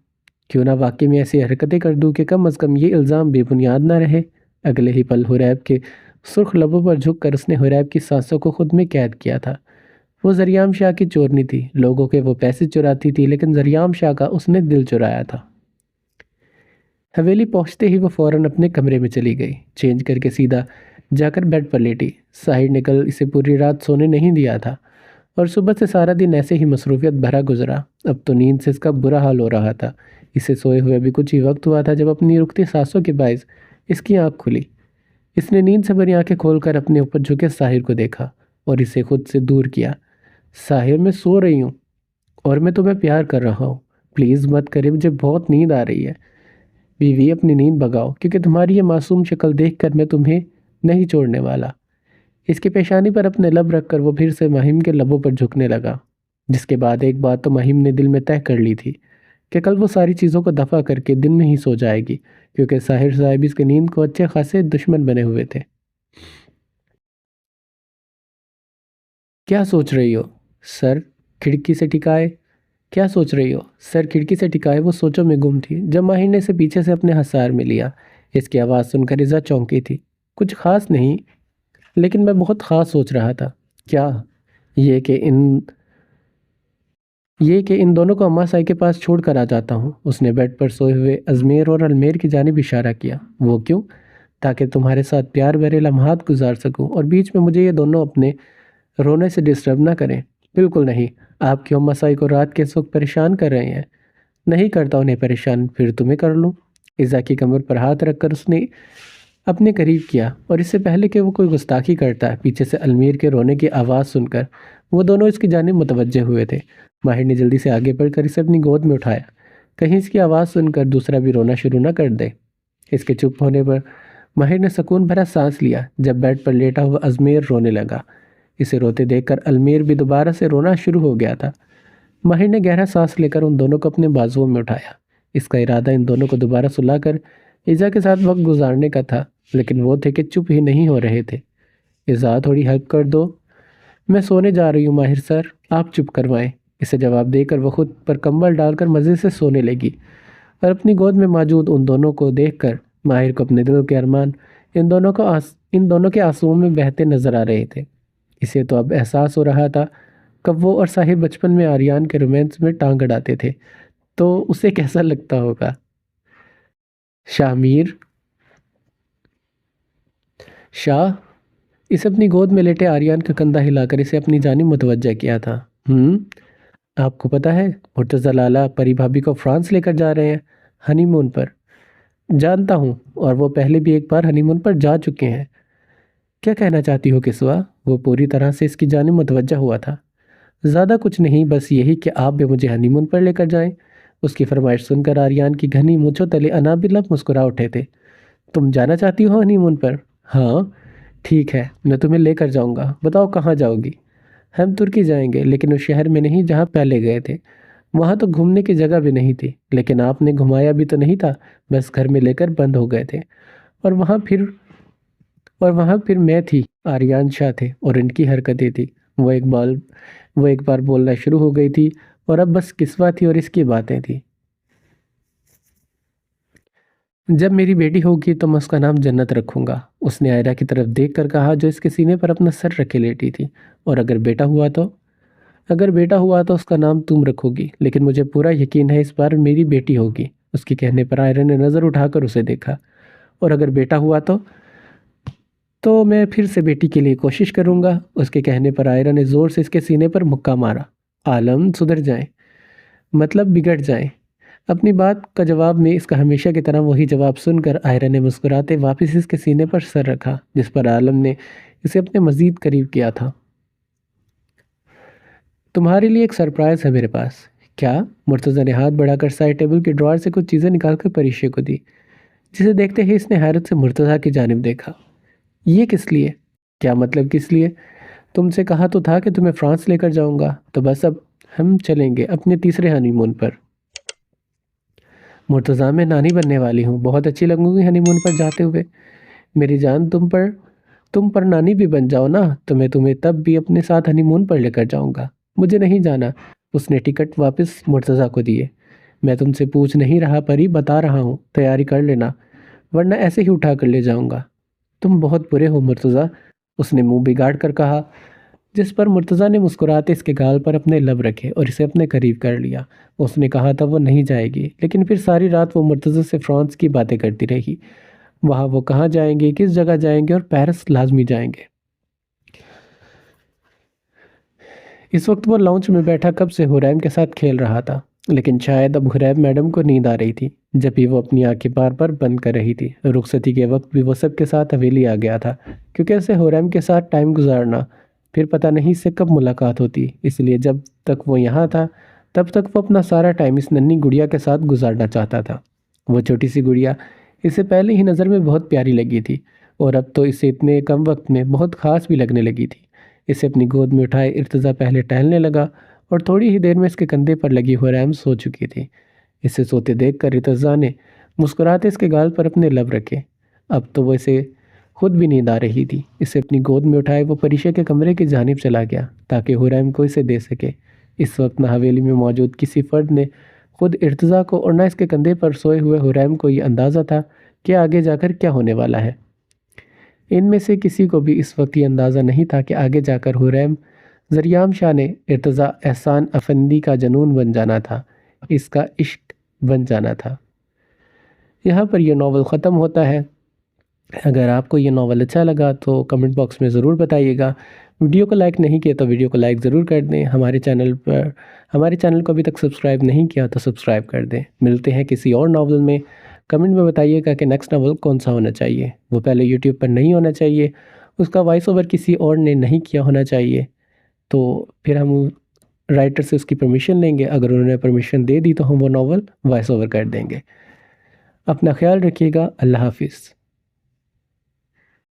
क्यों ना वाकई में ऐसी हरकतें कर दूँ कि कम अज़ कम ये इल्ज़ाम बेबुनियाद ना रहे। अगले ही पल हुरैब के सुर्ख लबों पर झुककर उसने हुरैब की सांसों को खुद में कैद किया था। वो ज़रियाम शाह की चोरनी थी, लोगों के वो पैसे चुराती थी, लेकिन ज़रियाम शाह का उसने दिल चुराया था। हवेली पहुंचते ही वो फ़ौरन अपने कमरे में चली गई, चेंज करके सीधा जाकर बेड पर लेटी। साहिर ने कल इसे पूरी रात सोने नहीं दिया था और सुबह से सारा दिन ऐसे ही मसरूफियत भरा गुजरा। अब तो नींद से इसका बुरा हाल हो रहा था। इसे सोए हुए भी कुछ ही वक्त हुआ था जब अपनी रुकती सांसों के बायस इसकी आँख खुली। इसने नींद से भरी आंखें खोलकर अपने ऊपर झुके साहिर को देखा और इसे खुद से दूर किया। साहिर, मैं सो रही हूँ और मैं तुम्हें प्यार कर रहा हूँ। प्लीज़ मत करे, मुझे बहुत नींद आ रही है। बीवी, अपनी नींद भगाओ, क्योंकि तुम्हारी ये मासूम शक्ल देखकर मैं तुम्हें नहीं छोड़ने वाला। इसकी पेशानी पर अपने लब रखकर वो फिर से महिम के लबों पर झुकने लगा। जिसके बाद एक बात तो महिम ने दिल में तय कर ली थी कि कल वो सारी चीज़ों को दफ़ा करके दिन में ही सो जाएगी, क्योंकि साहिर साहिब इसकी नींद को अच्छे खासे दुश्मन बने हुए थे। क्या सोच रही हो? सर खिड़की से टिकाए। क्या सोच रही हो? सर खिड़की से टिकाए वो सोचों में गुम थी जब माहिर ने इसे पीछे से अपने हसार में लिया। इसकी आवाज़ सुनकर इज़ा चौंकी थी। कुछ खास नहीं, लेकिन मैं बहुत ख़ास सोच रहा था। क्या? ये कि इन ये कि इन दोनों को अम्मा साई के पास छोड़ कर आ जाता हूँ। उसने बेड पर सोए हुए अजमेर और अलमेर की जानिब इशारा किया। वो क्यों? ताकि तुम्हारे साथ प्यार भरे लम्हात गुजार सकूं और बीच में मुझे ये दोनों अपने रोने से डिस्टर्ब ना करें। बिल्कुल नहीं। आप क्यों मसाई को रात के इस वक्त परेशान कर रहे हैं? नहीं करता उन्हें परेशान, फिर तुम्हें कर लूँ। इज़ा की कमर पर हाथ रखकर उसने अपने करीब किया और इससे पहले कि वो कोई गुस्ताखी करता, पीछे से अलमीर के रोने की आवाज़ सुनकर वो दोनों इसकी जानिब मुतवज्जे हुए थे। माहिर ने जल्दी से आगे बढ़कर इसे अपनी गोद में उठाया, कहीं इसकी आवाज़ सुनकर दूसरा भी रोना शुरू न कर दे। इसके चुप होने पर माहिर ने सुकून भरा सांस लिया। जब बेड पर लेटा हुआ अजमेर रोने लगा, इसे रोते देखकर अलमीर भी दोबारा से रोना शुरू हो गया था। माहिर ने गहरा सांस लेकर उन दोनों को अपने बाजुओं में उठाया। इसका इरादा इन दोनों को दोबारा सुलाकर इज़ा के साथ वक्त गुजारने का था, लेकिन वो थे कि चुप ही नहीं हो रहे थे। इज़ा, थोड़ी हेल्प कर दो। मैं सोने जा रही हूँ माहिर सर, आप चुप करवाएं। इसे जवाब देकर वह खुद पर कंबल डालकर मज़े से सोने लगी और अपनी गोद में मौजूद उन दोनों को देखकर माहिर को अपने दिल के अरमान इन दोनों के आंसुओं में बहते नजर आ रहे थे। इसे तो अब एहसास हो रहा था, कब वो और साहिर बचपन में आर्यन के रोमांस में टांग अड़ाते थे तो उसे कैसा लगता होगा। शामिर, शाह, इसे अपनी गोद में लेटे आर्यन का कंधा हिलाकर इसे अपनी जानिब मुतवज्जा किया था। आपको पता है, मुर्तज़ा लाला परी भाभी को फ्रांस लेकर जा रहे हैं, हनीमून पर। जानता हूँ, और वो पहले भी एक बार हनीमून पर जा चुके हैं। क्या कहना चाहती हो किस्वा? वो पूरी तरह से इसकी जानिब मुतवज्जा हुआ था। ज़्यादा कुछ नहीं, बस यही कि आप भी मुझे हनीमून पर लेकर जाएं। उसकी फरमाइश सुनकर आर्यन की घनी मूंछों तले अनाबिला मुस्कुरा उठे थे। तुम जाना चाहती हो हनीमून पर? हाँ, ठीक है, मैं तुम्हें लेकर जाऊंगा। बताओ कहाँ जाओगी? हम तुर्की जाएंगे, लेकिन उस शहर में नहीं जहाँ पहले गए थे। वहाँ तो घूमने की जगह भी नहीं थी, लेकिन आपने घुमाया भी तो नहीं था, बस घर में लेकर बंद हो गए थे। और वहाँ फिर और वहाँ फिर मैं थी, आर्यन शाह थे और इनकी हरकतें थी। वो एक बार बोलना शुरू हो गई थी और अब बस किस्वा थी और इसकी बातें थी। जब मेरी बेटी होगी तो मैं उसका नाम जन्नत रखूंगा, उसने आयरा की तरफ देख कर कहा, जो इसके सीने पर अपना सर रखे लेटी थी। और अगर बेटा हुआ तो उसका नाम तुम रखोगी, लेकिन मुझे पूरा यकीन है इस बार मेरी बेटी होगी। उसके कहने पर आयरा ने नज़र उठाकर उसे देखा। और अगर बेटा हुआ तो मैं फिर से बेटी के लिए कोशिश करूंगा। उसके कहने पर आयरा ने ज़ोर से इसके सीने पर मुक्का मारा। आलम सुधर जाए, मतलब बिगड़ जाए। अपनी बात का जवाब में इसका हमेशा की तरह वही जवाब सुनकर आयरा ने मुस्कुराते वापस इसके सीने पर सर रखा, जिस पर आलम ने इसे अपने मज़ीद करीब किया था। तुम्हारे लिए एक सरप्राइज़ है मेरे पास। क्या? मुर्तज़ा ने हाथ बढ़ाकर साइड टेबल के ड्रॉअर से कुछ चीज़ें निकालकर परीक्षे को दी, जिसे देखते ही इसने हैरत से मुर्तज़ा की जानिब देखा। ये किस लिए? क्या मतलब किस लिए? तुमसे कहा तो था कि तुम्हें फ्रांस लेकर जाऊंगा, तो बस अब हम चलेंगे अपने तीसरे हनीमून पर। मुर्तज़ा, मैं नानी बनने वाली हूँ, बहुत अच्छी लगूंगी हनीमून पर जाते हुए। मेरी जान, तुम पर नानी भी बन जाओ ना, तो मैं तुम्हें तब भी अपने साथ हनीमून पर लेकर जाऊंगा। मुझे नहीं जाना। उसने टिकट वापस मुर्तज़ा को दिए। मैं तुमसे पूछ नहीं रहा परी, बता रहा हूँ, तैयारी कर लेना, वरना ऐसे ही उठा कर ले जाऊंगा। तुम बहुत बुरे हो मुर्तज़ा, उसने मुंह बिगाड़ कर कहा, जिस पर मुर्तज़ा ने मुस्कुराते इसके गाल पर अपने लब रखे और इसे अपने करीब कर लिया। उसने कहा था वो नहीं जाएगी, लेकिन फिर सारी रात वो मुर्तज़ा से फ्रांस की बातें करती रही। वहाँ वो कहाँ जाएंगे, किस जगह जाएंगे, और पेरिस लाजमी जाएंगे। इस वक्त वो लाउंज में बैठा कब से हुरैम के साथ खेल रहा था, लेकिन शायद अब हुरैम मैडम को नींद आ रही थी, जब भी वो अपनी आंखें बार बार बंद कर रही थी। रुखसती के वक्त भी वो सबके साथ हवेली आ गया था, क्योंकि उसे हुरैम के साथ टाइम गुजारना, फिर पता नहीं इससे कब मुलाकात होती, इसलिए जब तक वो यहाँ था तब तक वो अपना सारा टाइम इस नन्ही गुड़िया के साथ गुजारना चाहता था। वो छोटी सी गुड़िया इसे पहले ही नज़र में बहुत प्यारी लगी थी, और अब तो इसे इतने कम वक्त में बहुत ख़ास भी लगने लगी थी। इसे अपनी गोद में उठाए इर्तज़ा पहले टहलने लगा और थोड़ी ही देर में इसके कंधे पर लगी हुरैम सो चुकी थी। इसे सोते देखकर इर्तज़ा ने मुस्कुराते इसके गाल पर अपने लब रखे। अब तो वो इसे खुद भी नींद आ रही थी। इसे अपनी गोद में उठाए वो परीशा के कमरे की जानिब चला गया, ताकि हुरैम को इसे दे सके। इस वक्त न हवेली में मौजूद किसी फ़र्द ने खुद इर्तज़ा को और न इसके कंधे पर सोए हुए हुरैम को ये अंदाज़ा था कि आगे जाकर क्या होने वाला है। इनमें से किसी को भी इस वक्त ये अंदाज़ा नहीं था कि आगे जाकर हुरैम ज़रियाम शाह ने इर्तज़ा एहसान अफंदी का जनून बन जाना था, इसका इश्क बन जाना था। यहाँ पर यह नावल ख़त्म होता है। अगर आपको ये नावल अच्छा लगा तो कमेंट बॉक्स में ज़रूर बताइएगा। वीडियो को लाइक नहीं किया तो वीडियो को लाइक ज़रूर कर दें। हमारे चैनल को अभी तक सब्सक्राइब नहीं किया तो सब्सक्राइब कर दें। मिलते हैं किसी और नावल में। कमेंट में बताइएगा कि नेक्स्ट नावल कौन सा होना चाहिए। वो पहले यूट्यूब पर नहीं होना चाहिए, उसका वॉइस ओवर किसी और ने नहीं किया होना चाहिए। तो फिर हम राइटर से उसकी परमिशन लेंगे। अगर उन्होंने परमिशन दे दी तो हम वो नावल वॉइस ओवर कर देंगे। अपना ख्याल रखिएगा। अल्लाह हाफिज़।